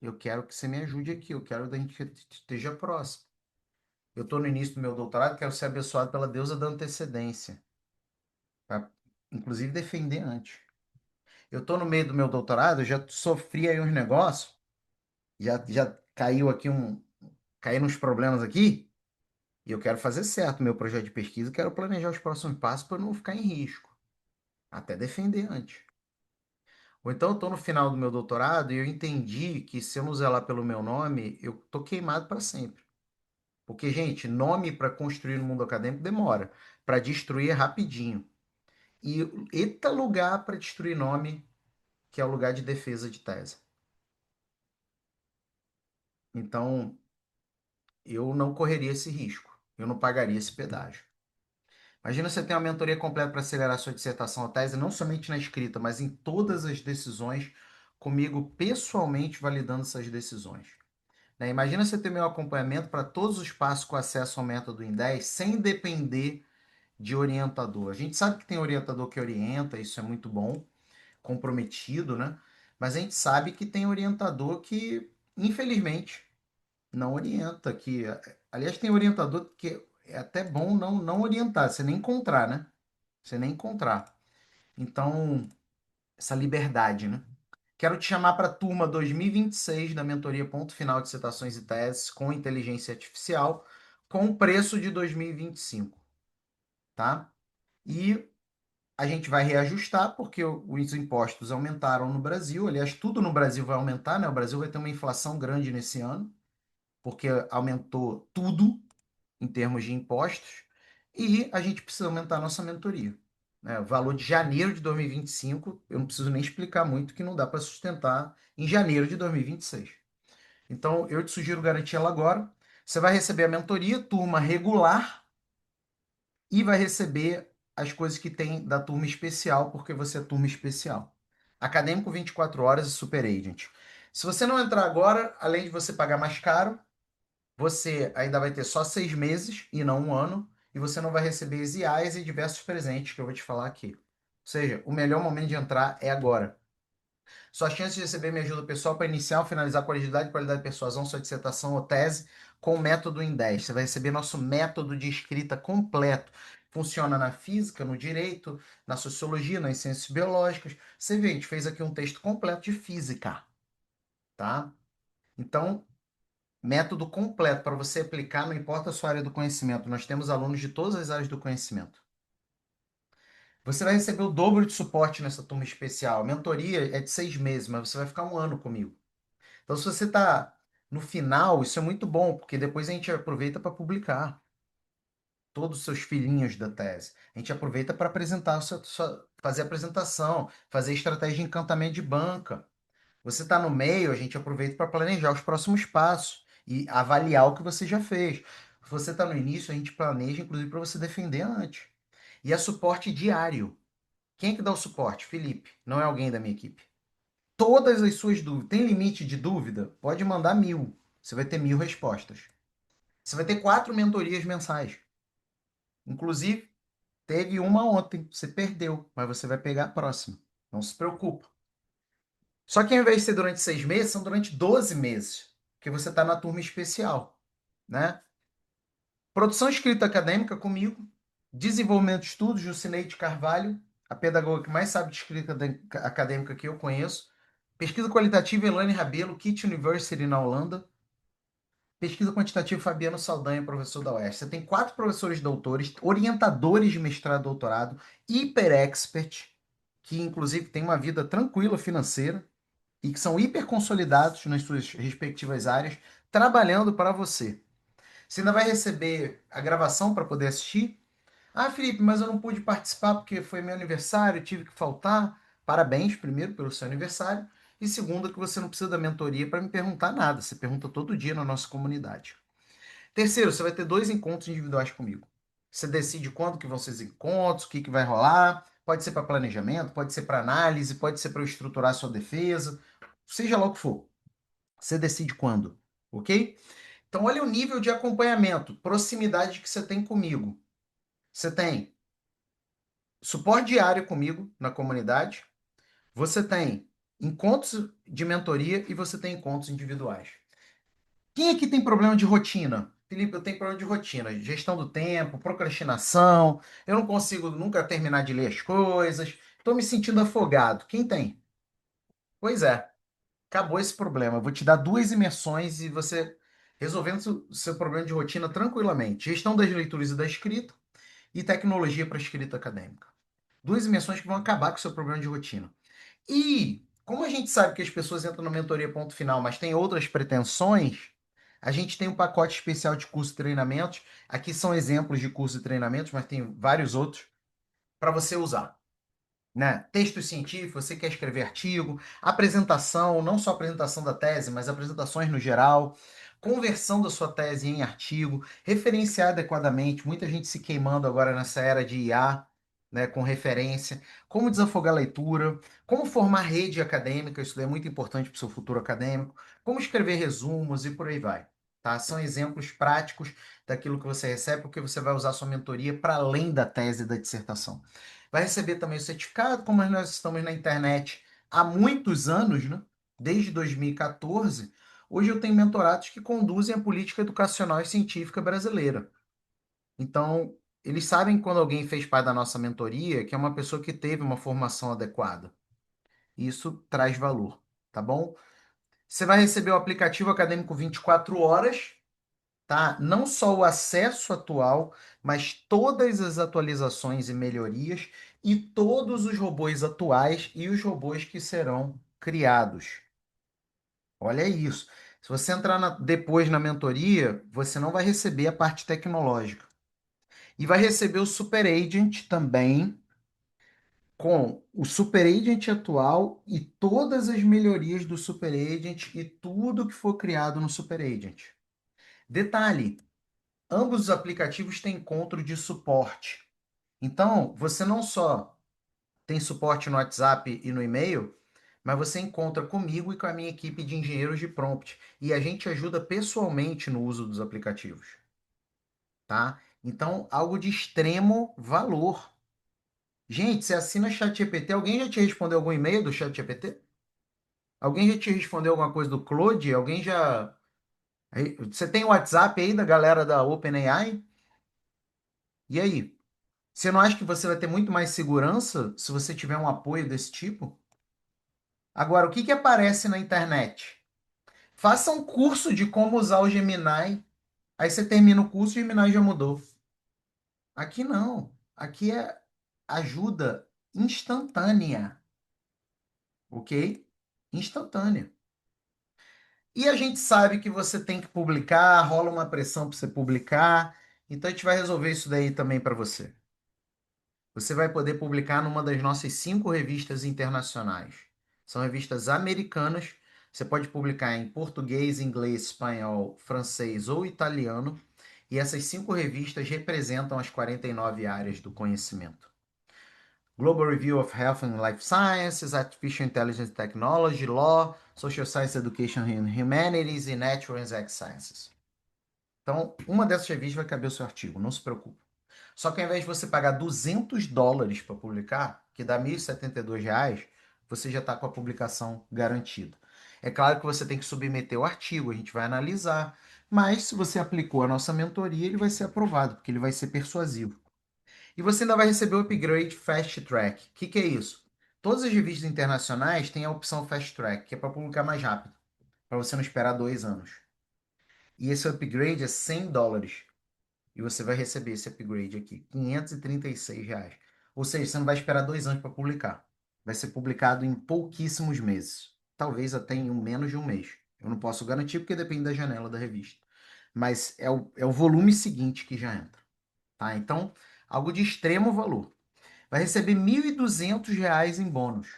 Eu quero que você me ajude aqui, eu quero que a gente esteja próximo. Eu estou no início do meu doutorado, quero ser abençoado pela deusa da antecedência, para inclusive defender antes. Eu estou no meio do meu doutorado, eu já sofri aí uns negócios, já caiu aqui caíram uns problemas aqui, e eu quero fazer certo o meu projeto de pesquisa, quero planejar os próximos passos para não ficar em risco, até defender antes. Ou então eu estou no final do meu doutorado e eu entendi que se eu não zelar pelo meu nome, eu tô queimado para sempre. Porque, gente, nome para construir no mundo acadêmico demora, para destruir é rapidinho. E eita lugar para destruir nome, que é o lugar de defesa de tese. Então, eu não correria esse risco. Eu não pagaria esse pedágio. Imagina você ter uma mentoria completa para acelerar sua dissertação ou tese, não somente na escrita, mas em todas as decisões, comigo pessoalmente validando essas decisões. Né? Imagina você ter meu acompanhamento para todos os passos com acesso ao método em 10, sem depender de orientador. A gente sabe que tem orientador que orienta, isso é muito bom, comprometido, né? Mas a gente sabe que tem orientador que, infelizmente, não orienta, aliás, tem orientador que é até bom não orientar, você nem encontrar, né? Você nem encontrar. Então, essa liberdade, né? Quero te chamar para a turma 2026 da mentoria Ponto Final de Citações e Teses com Inteligência Artificial, com o preço de 2025, tá? E a gente vai reajustar porque os impostos aumentaram no Brasil. Aliás, tudo no Brasil vai aumentar, né? O Brasil vai ter uma inflação grande nesse ano, porque aumentou tudo em termos de impostos, e a gente precisa aumentar a nossa mentoria. Né? O valor de janeiro de 2025, eu não preciso nem explicar muito que não dá para sustentar em janeiro de 2026. Então, eu te sugiro garantir ela agora. Você vai receber a mentoria, turma regular, e vai receber as coisas que tem da turma especial, porque você é turma especial. Acadêmico 24 horas e Super Agent. Se você não entrar agora, além de você pagar mais caro, você ainda vai ter só 6 meses e não um ano, e você não vai receber as IAs e diversos presentes que eu vou te falar aqui. Ou seja, o melhor momento de entrar é agora. Sua chance de receber minha ajuda pessoal para iniciar, finalizar qualidade de persuasão, sua dissertação ou tese com o método em 10. Você vai receber nosso método de escrita completo. Funciona na física, no direito, na sociologia, nas ciências biológicas. Você vê, a gente fez aqui um texto completo de física, tá? Então, método completo para você aplicar, não importa a sua área do conhecimento. Nós temos alunos de todas as áreas do conhecimento. Você vai receber o dobro de suporte nessa turma especial. A mentoria é de 6 meses, mas você vai ficar um ano comigo. Então, se você está no final, isso é muito bom, porque depois a gente aproveita para publicar todos os seus filhinhos da tese. A gente aproveita para apresentar, fazer apresentação, fazer estratégia de encantamento de banca. Você está no meio, a gente aproveita para planejar os próximos passos e avaliar o que você já fez. Se você está no início, a gente planeja, inclusive, para você defender antes. E é suporte diário. Quem é que dá o suporte? Felipe, não é alguém da minha equipe. Todas as suas dúvidas. Tem limite de dúvida? Pode mandar 1.000. Você vai ter 1.000 respostas. Você vai ter 4 mentorias mensais. Inclusive, teve uma ontem. Você perdeu, mas você vai pegar a próxima. Não se preocupa. Só que ao invés de ser durante 6 meses, são durante 12 meses. Que você está na turma especial, né? Produção escrita acadêmica comigo. Desenvolvimento de estudos, Jucineide Carvalho, a pedagoga que mais sabe de escrita acadêmica que eu conheço. Pesquisa qualitativa, Elaine Rabelo, Kit University na Holanda. Pesquisa quantitativa, Fabiano Saldanha, professor da UERJ. Você tem 4 professores doutores, orientadores de mestrado e doutorado, hiper expert, que inclusive tem uma vida tranquila financeira e que são hiper consolidados nas suas respectivas áreas, trabalhando para você. Você ainda vai receber a gravação para poder assistir. Ah, Felipe, mas eu não pude participar porque foi meu aniversário, tive que faltar. Parabéns, primeiro, pelo seu aniversário. E segundo, que você não precisa da mentoria para me perguntar nada. Você pergunta todo dia na nossa comunidade. Terceiro, você vai ter 2 encontros individuais comigo. Você decide quando que vão ser os encontros, o que que vai rolar. Pode ser para planejamento, pode ser para análise, pode ser para eu estruturar a sua defesa, seja lá o que for. Você decide quando, ok? Então, olha o nível de acompanhamento, proximidade que você tem comigo. Você tem suporte diário comigo na comunidade, você tem encontros de mentoria e você tem encontros individuais. Quem aqui tem problema de rotina? Felipe, eu tenho problema de rotina, gestão do tempo, procrastinação, eu não consigo nunca terminar de ler as coisas, estou me sentindo afogado. Quem tem? Pois é, acabou esse problema. Eu vou te dar 2 imersões e você resolvendo o seu problema de rotina tranquilamente. Gestão das leituras e da escrita e tecnologia para escrita acadêmica. 2 imersões que vão acabar com o seu problema de rotina. E, como a gente sabe que as pessoas entram na mentoria ponto final, mas tem outras pretensões, a gente tem um pacote especial de curso e treinamentos. Aqui são exemplos de curso e treinamentos, mas tem vários outros para você usar, né? Textos científicos, você quer escrever artigo, apresentação, não só apresentação da tese, mas apresentações no geral, conversão da sua tese em artigo, referenciar adequadamente, muita gente se queimando agora nessa era de IA, né, com referência, como desafogar a leitura, como formar rede acadêmica, isso daí é muito importante para o seu futuro acadêmico, como escrever resumos e por aí vai. Tá? São exemplos práticos daquilo que você recebe, porque você vai usar sua mentoria para além da tese e da dissertação. Vai receber também o certificado, como nós estamos na internet há muitos anos, né? Desde 2014. Hoje eu tenho mentorados que conduzem a política educacional e científica brasileira. Então, eles sabem quando alguém fez parte da nossa mentoria, que é uma pessoa que teve uma formação adequada. Isso traz valor, tá bom? Você vai receber o aplicativo acadêmico 24 horas, tá? Não só o acesso atual, mas todas as atualizações e melhorias e todos os robôs atuais e os robôs que serão criados. Olha isso. Se você entrar depois na mentoria, você não vai receber a parte tecnológica. E vai receber o Super Agent também, com o Super Agent atual e todas as melhorias do Super Agent e tudo que for criado no Super Agent. Detalhe: ambos os aplicativos têm encontro de suporte. Então, você não só tem suporte no WhatsApp e no e-mail, mas você encontra comigo e com a minha equipe de engenheiros de prompt. E a gente ajuda pessoalmente no uso dos aplicativos, tá? Então, algo de extremo valor. Gente, você assina ChatGPT? Alguém já te respondeu algum e-mail do ChatGPT? Alguém já te respondeu alguma coisa do Claude? Alguém já. Você tem o WhatsApp aí da galera da OpenAI? E aí? Você não acha que você vai ter muito mais segurança se você tiver um apoio desse tipo? Agora, o que que aparece na internet? Faça um curso de como usar o Gemini. Aí você termina o curso e o Gemini já mudou. Aqui não. Aqui é ajuda instantânea, ok? Instantânea. E a gente sabe que você tem que publicar, rola uma pressão para você publicar. Então a gente vai resolver isso daí também para você. Você vai poder publicar numa das nossas 5 revistas internacionais. São revistas americanas. Você pode publicar em português, inglês, espanhol, francês ou italiano. E essas 5 revistas representam as 49 áreas do conhecimento. Global Review of Health and Life Sciences, Artificial Intelligence and Technology, Law, Social Science, Education and Humanities e Natural and Exact Sciences. Então, uma dessas revistas vai caber o seu artigo, não se preocupe. Só que ao invés de você pagar US$ 200 para publicar, que dá R$ 1.072, você já está com a publicação garantida. É claro que você tem que submeter o artigo, a gente vai analisar, mas se você aplicou a nossa mentoria, ele vai ser aprovado, porque ele vai ser persuasivo. E você ainda vai receber o upgrade Fast Track. O que que é isso? Todas as revistas internacionais têm a opção Fast Track, que é para publicar mais rápido, para você não esperar 2 anos. E esse upgrade é US$ 100. E você vai receber esse upgrade aqui, R$ 536. Ou seja, você não vai esperar 2 anos para publicar. Vai ser publicado em pouquíssimos meses. Talvez até em menos de um mês. Eu não posso garantir porque depende da janela da revista. Mas é o volume seguinte que já entra. Tá? Então, algo de extremo valor. Vai receber R$ 1.200 em bônus.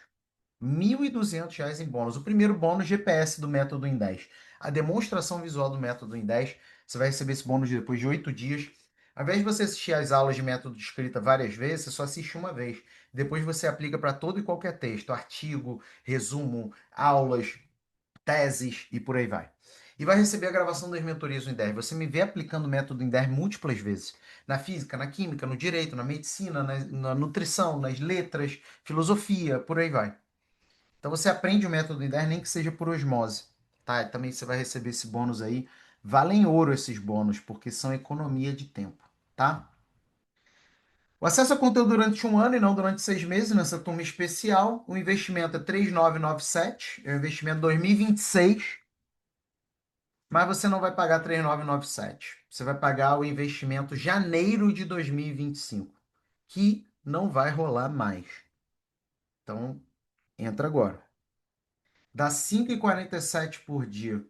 R$ 1.200 em bônus. O primeiro bônus, GPS do método em 10. A demonstração visual do método em 10, você vai receber esse bônus depois de 8 dias. Ao invés de você assistir às aulas de método de escrita várias vezes, você só assiste uma vez. Depois você aplica para todo e qualquer texto, artigo, resumo, aulas, teses e por aí vai. E vai receber a gravação das mentorias do INDER. Você me vê aplicando o método INDER múltiplas vezes. Na física, na química, no direito, na medicina, na nutrição, nas letras, filosofia, por aí vai. Então você aprende o método INDER, nem que seja por osmose. Tá? E também você vai receber esse bônus aí. Valem ouro esses bônus, porque são economia de tempo. Tá? O acesso a conteúdo durante um ano e não durante 6 meses nessa turma especial. O investimento é 3.997. É o investimento 2026. Mas você não vai pagar 3.997. Você vai pagar o investimento janeiro de 2025, que não vai rolar mais. Então, entra agora. Dá 5,47 por dia.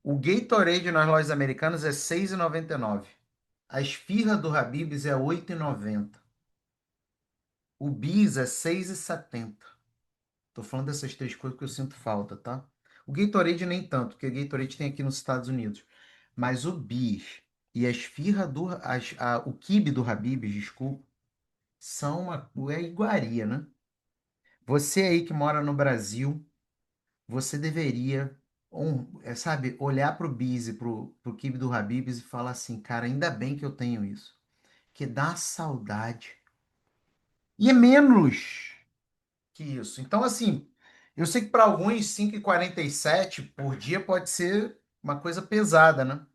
O Gatorade nas lojas americanas é 6,99. A esfirra do Habib's é 8,90. O Bis é 6,70. Tô falando dessas 3 coisas que eu sinto falta, tá? O Gatorade nem tanto, porque o Gatorade tem aqui nos Estados Unidos. Mas o Bis e a esfirra o quibe do Habib's, desculpa, são é iguaria, né? Você aí que mora no Brasil, você deveria, sabe, olhar pro Bis e pro quibe do Habib's e falar assim, cara, ainda bem que eu tenho isso. Que dá saudade. E é menos que isso. Então, assim, eu sei que para alguns 5,47 por dia pode ser uma coisa pesada, né?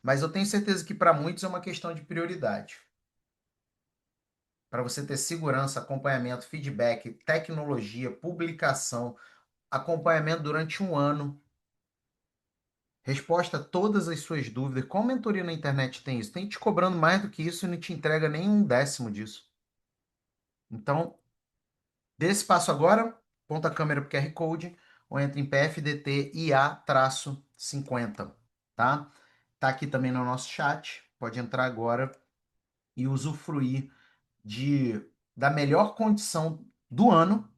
Mas eu tenho certeza que para muitos é uma questão de prioridade. Para você ter segurança, acompanhamento, feedback, tecnologia, publicação, acompanhamento durante um ano, resposta a todas as suas dúvidas. Qual mentoria na internet tem isso? Tem te cobrando mais do que isso e não te entrega nem um décimo disso. Então, dê esse passo agora, aponta a câmera para o QR Code ou entra em PFDT IA-50, tá? Tá aqui também no nosso chat, pode entrar agora e usufruir da melhor condição do ano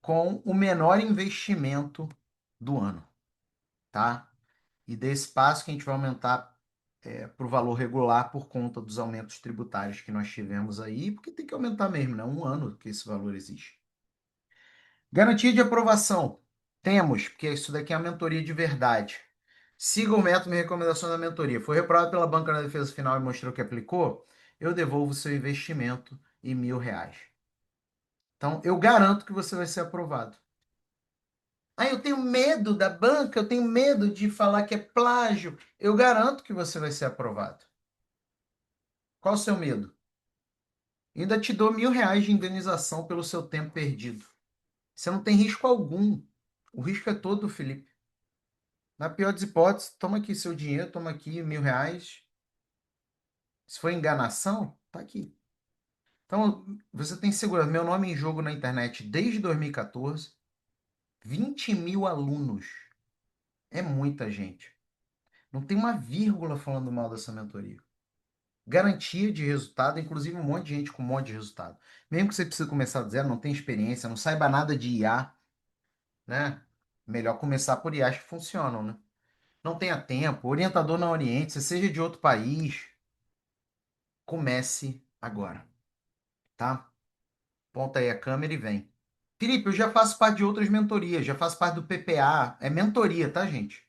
com o menor investimento do ano, tá? E desse passo que a gente vai aumentar para o valor regular por conta dos aumentos tributários que nós tivemos aí, porque tem que aumentar mesmo, né? Um ano que esse valor existe. Garantia de aprovação. Temos, porque isso daqui é a mentoria de verdade. Siga o método e recomendações da mentoria. Foi reprovado pela banca na defesa final e mostrou que aplicou? Eu devolvo o seu investimento em R$ 1.000. Então, eu garanto que você vai ser aprovado. Ah, eu tenho medo da banca, eu tenho medo de falar que é plágio. Eu garanto que você vai ser aprovado. Qual o seu medo? Ainda te dou R$ 1.000 de indenização pelo seu tempo perdido. Você não tem risco algum. O risco é todo, Felipe. Na pior das hipóteses, toma aqui seu dinheiro, toma aqui R$ 1.000. Se for enganação, tá aqui. Então, você tem segurança. Meu nome é em jogo na internet desde 2014. 20 mil alunos. É muita gente. Não tem uma vírgula falando mal dessa mentoria. Garantia de resultado, inclusive um monte de gente com um monte de resultado. Mesmo que você precise começar do zero, não tem experiência, não saiba nada de IA, né? Melhor começar por IAs que funcionam, né? Não tenha tempo, orientador não oriente, você seja de outro país, comece agora, tá? Ponta aí a câmera e vem. Felipe, eu já faço parte de outras mentorias, já faço parte do PPA, é mentoria, tá, gente?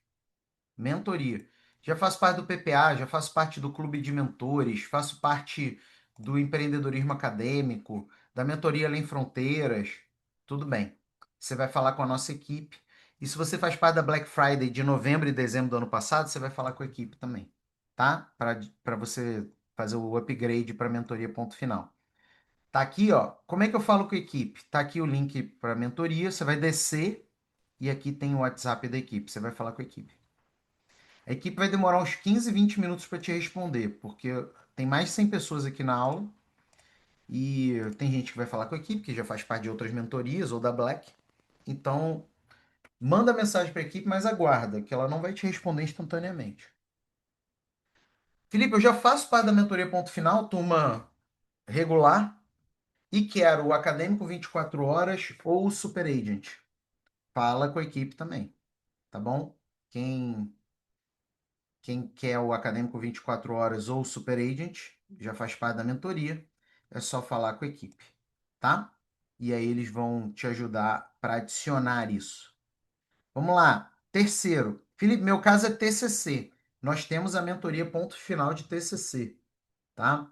Mentoria. Já faço parte do PPA, já faço parte do clube de mentores, faço parte do empreendedorismo acadêmico, da mentoria Além Fronteiras. Tudo bem. Você vai falar com a nossa equipe. E se você faz parte da Black Friday de novembro e dezembro do ano passado, você vai falar com a equipe também, tá? Para você fazer o upgrade para a mentoria ponto final. Tá aqui, ó. Como é que eu falo com a equipe? Tá aqui o link para a mentoria. Você vai descer e aqui tem o WhatsApp da equipe. Você vai falar com a equipe. A equipe vai demorar uns 15, 20 minutos para te responder, porque tem mais de 100 pessoas aqui na aula e tem gente que vai falar com a equipe, que já faz parte de outras mentorias ou da Black. Então, manda mensagem para a equipe, mas aguarda, que ela não vai te responder instantaneamente. Felipe, eu já faço parte da mentoria ponto final, turma regular, e quero o Acadêmico 24 horas ou o Super Agent. Fala com a equipe também, tá bom? Quem quer o Acadêmico 24 horas ou o Super Agent, já faz parte da mentoria, é só falar com a equipe, tá? E aí eles vão te ajudar para adicionar isso. Vamos lá. Terceiro, Felipe, meu caso é TCC. Nós temos a mentoria ponto final de TCC, tá?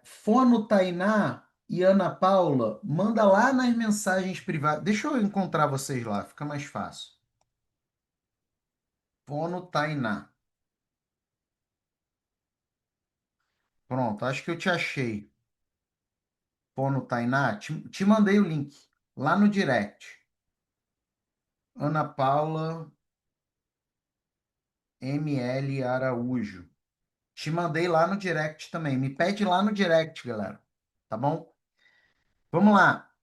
Fono Tainá e Ana Paula, manda lá nas mensagens privadas. Deixa eu encontrar vocês lá, fica mais fácil. Fono Tainá. Pronto, acho que eu te achei. Pô, no Tainá, te mandei o link lá no direct. Ana Paula ML Araújo. Te mandei lá no direct também. Me pede lá no direct, galera. Tá bom? Vamos lá.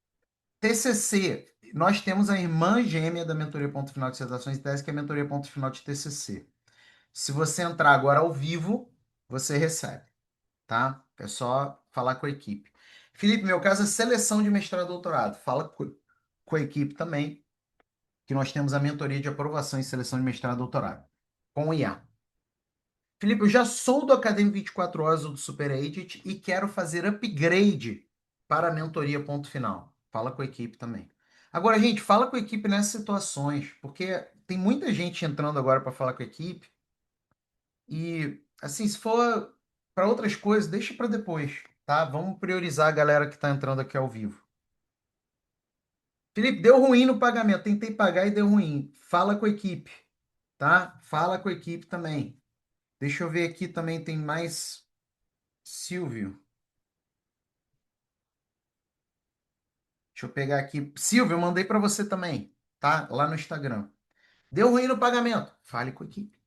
TCC. Nós temos a irmã gêmea da Mentoria Ponto Final de Dissertações e Tese, que é a Mentoria Ponto Final de TCC. Se você entrar agora ao vivo, você recebe, tá? É só falar com a equipe. Felipe, meu caso é seleção de mestrado e doutorado. Fala com a equipe também, que nós temos a mentoria de aprovação e seleção de mestrado e doutorado, com o IA. Felipe, eu já sou do Acadêmico 24 Horas ou do Super Agent e quero fazer upgrade para a mentoria ponto final. Fala com a equipe também. Agora, gente, fala com a equipe nessas situações, porque tem muita gente entrando agora para falar com a equipe e, assim, se for para outras coisas, deixa para depois, tá? Vamos priorizar a galera que está entrando aqui ao vivo. Felipe, deu ruim no pagamento. Tentei pagar e deu ruim. Fala com a equipe, tá? Fala com a equipe também. Deixa eu ver aqui também, tem mais Silvio. Deixa eu pegar aqui. Silvio, eu mandei para você também, tá? Lá no Instagram. Deu ruim no pagamento. Fale com a equipe,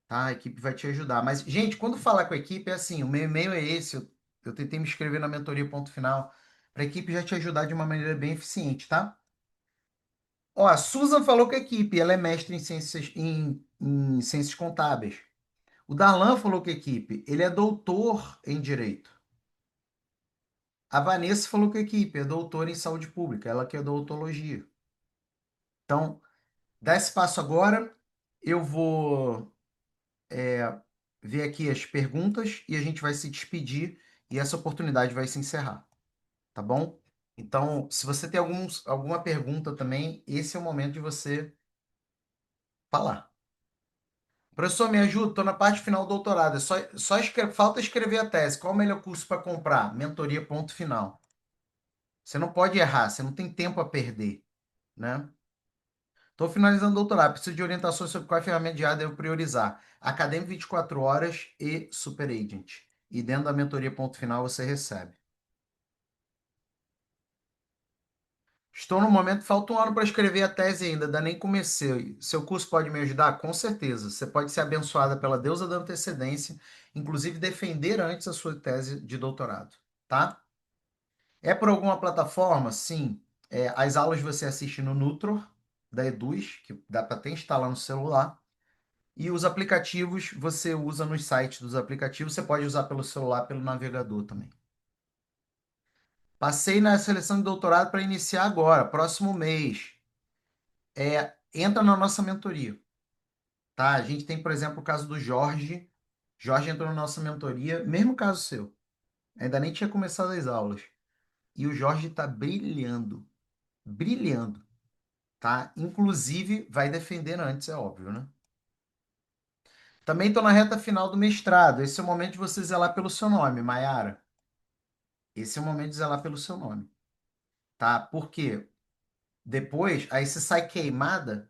tá? A equipe vai te ajudar. Mas, gente, quando falar com a equipe, é assim: o meu e-mail é esse. Eu tentei me inscrever na mentoria ponto final para a equipe já te ajudar de uma maneira bem eficiente, tá? Ó, a Susan falou com a equipe, ela é mestre em ciências contábeis. O Darlan falou com a equipe, ele é doutor em direito. A Vanessa falou com a equipe, é doutora em saúde pública, ela que é da odontologia. Então, dá esse passo agora. Eu vou ver aqui as perguntas e a gente vai se despedir e essa oportunidade vai se encerrar, tá bom? Então, se você tem alguma pergunta também, esse é o momento de você falar. Professor, me ajuda, estou na parte final do doutorado. Falta escrever a tese. Qual o melhor curso para comprar? Mentoria, ponto final. Você não pode errar, você não tem tempo a perder, né? Estou finalizando o doutorado. Preciso de orientações sobre qual ferramenta de IA devo priorizar. Acadêmico 24 horas e Super Agent. E dentro da mentoria ponto final você recebe. Estou no momento, falta um ano para escrever a tese ainda, ainda nem comecei. Seu curso pode me ajudar? Com certeza. Você pode ser abençoada pela deusa da antecedência, inclusive defender antes a sua tese de doutorado, tá? É por alguma plataforma? Sim. As aulas você assiste no Nutro, da Eduz, que dá para até instalar no celular. E os aplicativos você usa nos sites dos aplicativos, você pode usar pelo celular, pelo navegador também. Passei na seleção de doutorado para iniciar agora, próximo mês. Entra na nossa mentoria, tá? A gente tem, por exemplo, o caso do Jorge. Jorge entrou na nossa mentoria, mesmo caso seu. Ainda nem tinha começado as aulas. E o Jorge está brilhando, brilhando, tá? Inclusive, vai defender antes, é óbvio, né? Também estou na reta final do mestrado. Esse é o momento de você zelar pelo seu nome, Maiara. Esse é o momento de zelar pelo seu nome, tá? Porque depois, aí se sai queimada,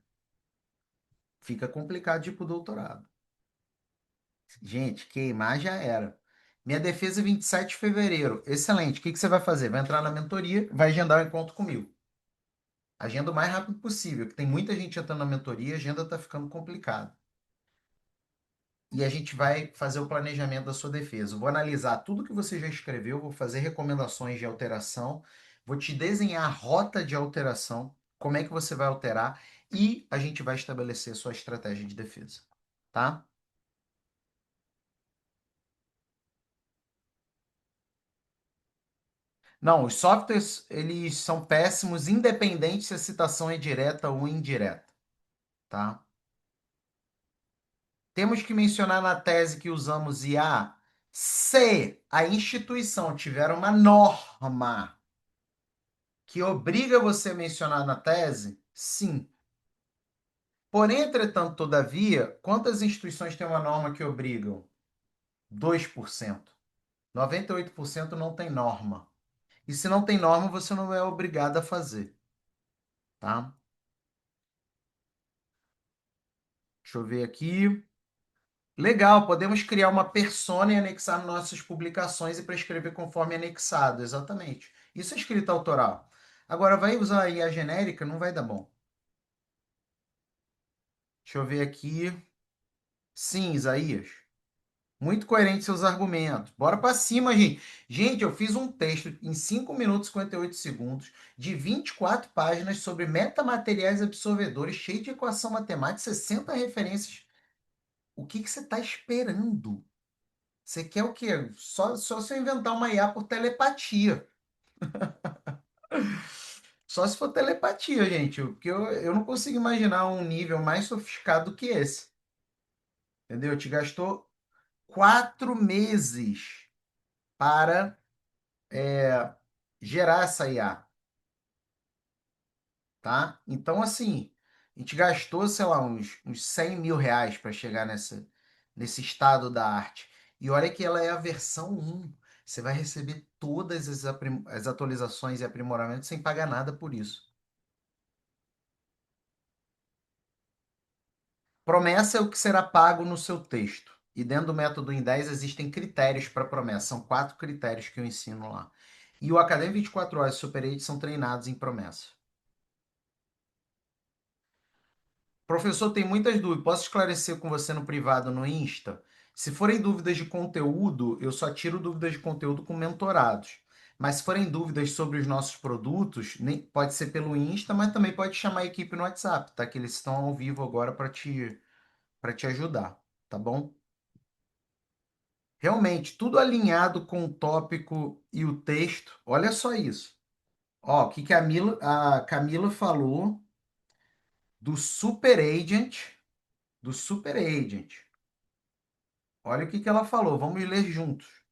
fica complicado de ir pro doutorado. Gente, queimar já era. Minha defesa é 27 de fevereiro. Excelente. O que que você vai fazer? Vai entrar na mentoria, vai agendar o encontro comigo. Agenda o mais rápido possível, que tem muita gente entrando na mentoria, a agenda está ficando complicada. E a gente vai fazer o planejamento da sua defesa. Eu vou analisar tudo que você já escreveu, vou fazer recomendações de alteração, vou te desenhar a rota de alteração, como é que você vai alterar e a gente vai estabelecer a sua estratégia de defesa, tá? Não, os softwares, eles são péssimos, independente se a citação é direta ou indireta, tá? Temos que mencionar na tese que usamos IA se a instituição tiver uma norma que obriga você a mencionar na tese, sim. Porém, entretanto, todavia, quantas instituições têm uma norma que obrigam? 2%. 98% não tem norma. E se não tem norma, você não é obrigado a fazer, tá? Deixa eu ver aqui. Legal, podemos criar uma persona e anexar nossas publicações e prescrever conforme anexado, exatamente. Isso é escrita autoral. Agora, vai usar a IA genérica? Não vai dar bom. Deixa eu ver aqui. Sim, Isaías. Muito coerente seus argumentos. Bora para cima, gente. Gente, eu fiz um texto em 5 minutos e 58 segundos, de 24 páginas, sobre metamateriais absorvedores, cheio de equação matemática, 60 referências. O que que você está esperando? Você quer o quê? Só se eu inventar uma IA por telepatia. Só se for telepatia, gente. Porque eu não consigo imaginar um nível mais sofisticado do que esse. Entendeu? Te gastou 4 meses para gerar essa IA, tá? Então, assim, a gente gastou, sei lá, uns 100 mil reais para chegar nesse estado da arte. E olha que ela é a versão 1. Você vai receber todas as atualizações e aprimoramentos sem pagar nada por isso. Promessa é o que será pago no seu texto. E dentro do método em 10 existem critérios para promessa. São 4 critérios que eu ensino lá. E o Academia 24 Horas e Super 8 são treinados em promessa. Professor, tem muitas dúvidas. Posso esclarecer com você no privado no Insta? Se forem dúvidas de conteúdo, eu só tiro dúvidas de conteúdo com mentorados. Mas se forem dúvidas sobre os nossos produtos, pode ser pelo Insta, mas também pode chamar a equipe no WhatsApp, tá? Que eles estão ao vivo agora para te ajudar, tá bom? Realmente, tudo alinhado com o tópico e o texto. Olha só isso. Ó, o que que a Camila falou do Super Agent, do Super Agent. Olha o que que ela falou. Vamos ler juntos.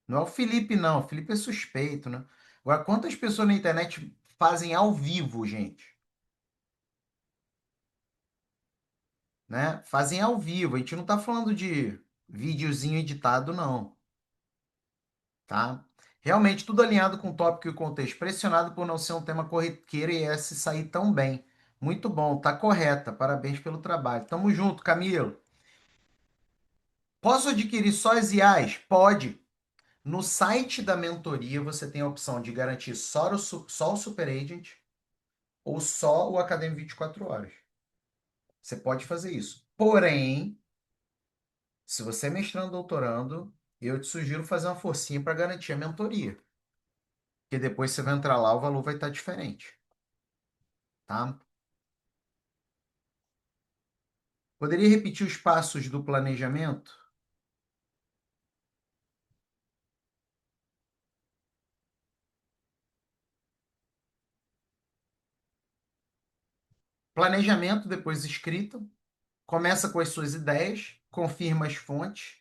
Não é o Felipe, não. O Felipe é suspeito, né? Agora, quantas pessoas na internet fazem ao vivo, gente? Né? Fazem ao vivo. A gente não tá falando de videozinho editado, não. Tá? Realmente, tudo alinhado com o tópico e o contexto. Pressionado por não ser um tema corriqueiro e esse sair tão bem. Muito bom, tá correta. Parabéns pelo trabalho. Tamo junto, Camilo. Posso adquirir só as IAs? Pode. No site da mentoria, você tem a opção de garantir só o Super Agent ou só o Academy 24 horas. Você pode fazer isso. Porém, se você é mestrando, doutorando, eu te sugiro fazer uma forcinha para garantir a mentoria. Porque depois você vai entrar lá, o valor vai estar diferente, tá? Poderia repetir os passos do planejamento? Planejamento, depois escrita. Começa com as suas ideias, confirma as fontes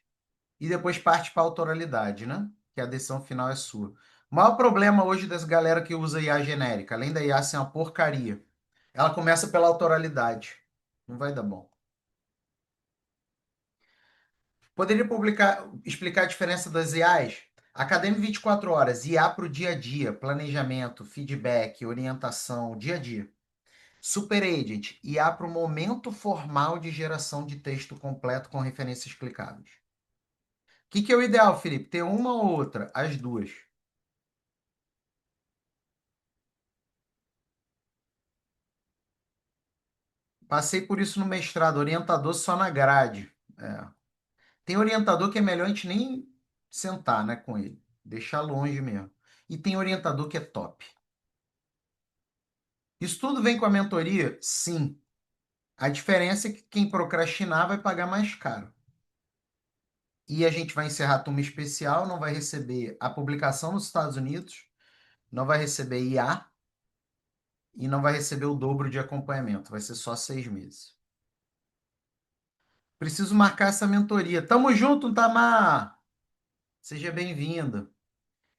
e depois parte para a autoralidade, né? Que a decisão final é sua. O maior problema hoje dessa galera que usa IA genérica, além da IA ser uma porcaria, ela começa pela autoralidade. Não vai dar bom. Poderia explicar a diferença das IAs? Academia 24 horas, IA para o dia a dia, planejamento, feedback, orientação, dia a dia. Super Agent, IA para o momento formal de geração de texto completo com referências clicáveis. O que é o ideal, Felipe? Ter uma ou outra? As duas. Passei por isso no mestrado, orientador só na grade. É. Tem orientador que é melhor a gente nem sentar, né, com ele. Deixar longe mesmo. E tem orientador que é top. Isso tudo vem com a mentoria? Sim. A diferença é que quem procrastinar vai pagar mais caro. E a gente vai encerrar a turma especial, não vai receber a publicação nos Estados Unidos, não vai receber IA e não vai receber o dobro de acompanhamento. Vai ser só 6 meses. Preciso marcar essa mentoria. Tamo junto, Tamar! Seja bem-vindo.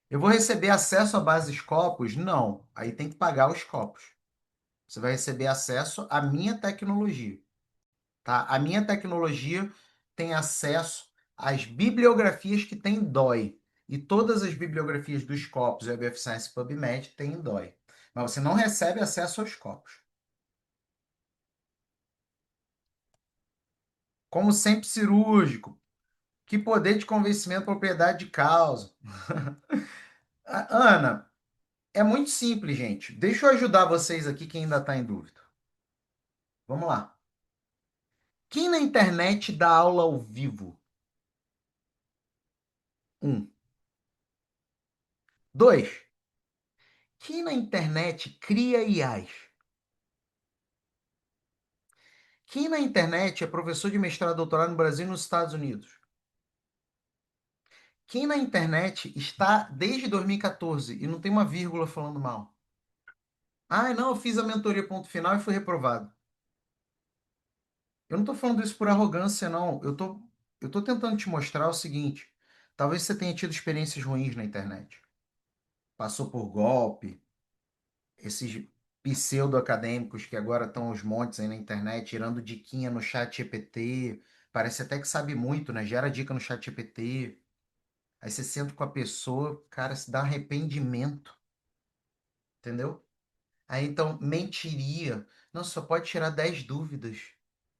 Eu vou receber acesso a bases copos? Não. Aí tem que pagar os copos. Você vai receber acesso à minha tecnologia, tá? A minha tecnologia tem acesso às bibliografias que tem DOI. E todas as bibliografias dos copos Web of Science PubMed têm DOI. Mas você não recebe acesso aos copos. Como sempre, cirúrgico. Que poder de convencimento, propriedade de causa. Ana, é muito simples, gente. Deixa eu ajudar vocês aqui quem ainda está em dúvida. Vamos lá. Quem na internet dá aula ao vivo? Um. Dois. Quem na internet cria IAs? Quem na internet é professor de mestrado e doutorado no Brasil e nos Estados Unidos? Quem na internet está desde 2014 e não tem uma vírgula falando mal? Ah, não, eu fiz a mentoria ponto final e fui reprovado. Eu não estou falando isso por arrogância, não. Eu tô tentando te mostrar o seguinte. Talvez você tenha tido experiências ruins na internet. Passou por golpe, esses pseudo-acadêmicos que agora estão aos montes aí na internet, tirando diquinha no chat GPT. Parece até que sabe muito, né? Gera dica no chat GPT. Aí você senta com a pessoa, cara, se dá arrependimento, entendeu? Aí então, mentiria. Não, só pode tirar 10 dúvidas.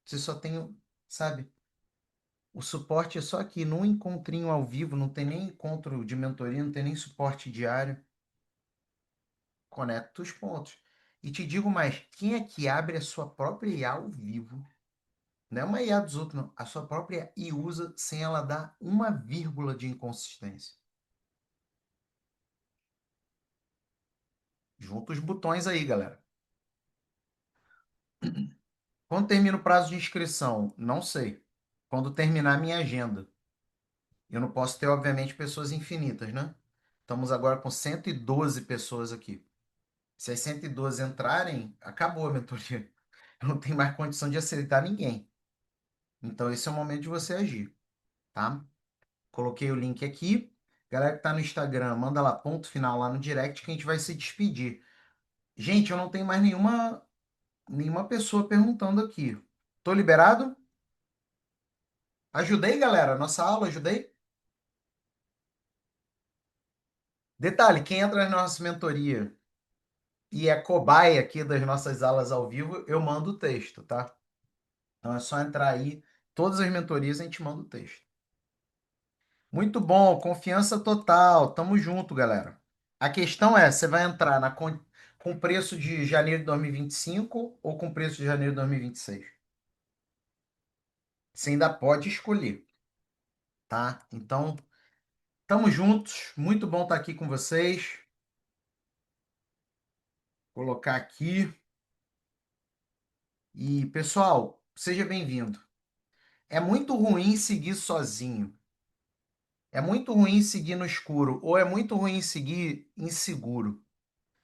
Você só tem, sabe? O suporte é só aqui, num encontrinho ao vivo, não tem nem encontro de mentoria, não tem nem suporte diário. Conecta os pontos. E te digo mais, quem é que abre a sua própria IA ao vivo? Não é uma IA dos outros, não. A sua própria IA e usa sem ela dar uma vírgula de inconsistência. Junta os botões aí, galera. Quando termina o prazo de inscrição? Não sei. Quando terminar a minha agenda. Eu não posso ter, obviamente, pessoas infinitas, né? Estamos agora com 112 pessoas aqui. Se as 112 entrarem, acabou a mentoria. Eu não tenho mais condição de aceitar ninguém. Então, esse é o momento de você agir, tá? Coloquei o link aqui. Galera que tá no Instagram, manda lá ponto final lá no direct que a gente vai se despedir. Gente, eu não tenho mais nenhuma pessoa perguntando aqui. Tô liberado? Ajudei, galera? Nossa aula, ajudei? Detalhe, quem entra na nossa mentoria? e é cobaia aqui das nossas aulas ao vivo, eu mando o texto, tá? Então é só entrar aí, todas as mentorias a gente manda o texto. Muito bom, confiança total. Tamo junto, galera. A questão é, você vai entrar com preço de janeiro de 2025 ou com preço de janeiro de 2026? Você ainda pode escolher, tá? Então, tamo juntos. Muito bom estar aqui com vocês. Vou colocar aqui. E, pessoal, seja bem-vindo. É muito ruim seguir sozinho. É muito ruim seguir no escuro, ou é muito ruim seguir inseguro.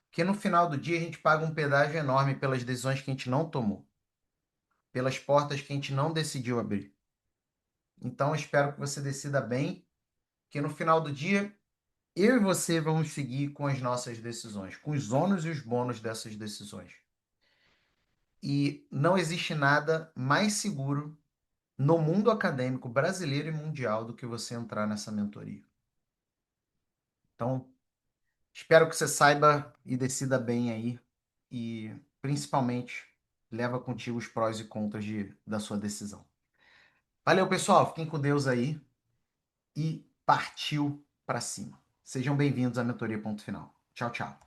Porque no final do dia a gente paga um pedágio enorme pelas decisões que a gente não tomou, pelas portas que a gente não decidiu abrir. Então, eu espero que você decida bem, que no final do dia eu e você vamos seguir com as nossas decisões, com os ônus e os bônus dessas decisões. E não existe nada mais seguro no mundo acadêmico brasileiro e mundial do que você entrar nessa mentoria. Então, espero que você saiba e decida bem aí e, principalmente, leva contigo os prós e contras da sua decisão. Valeu, pessoal. Fiquem com Deus aí e partiu para cima. Sejam bem-vindos à Mentoria Ponto Final. Tchau, tchau.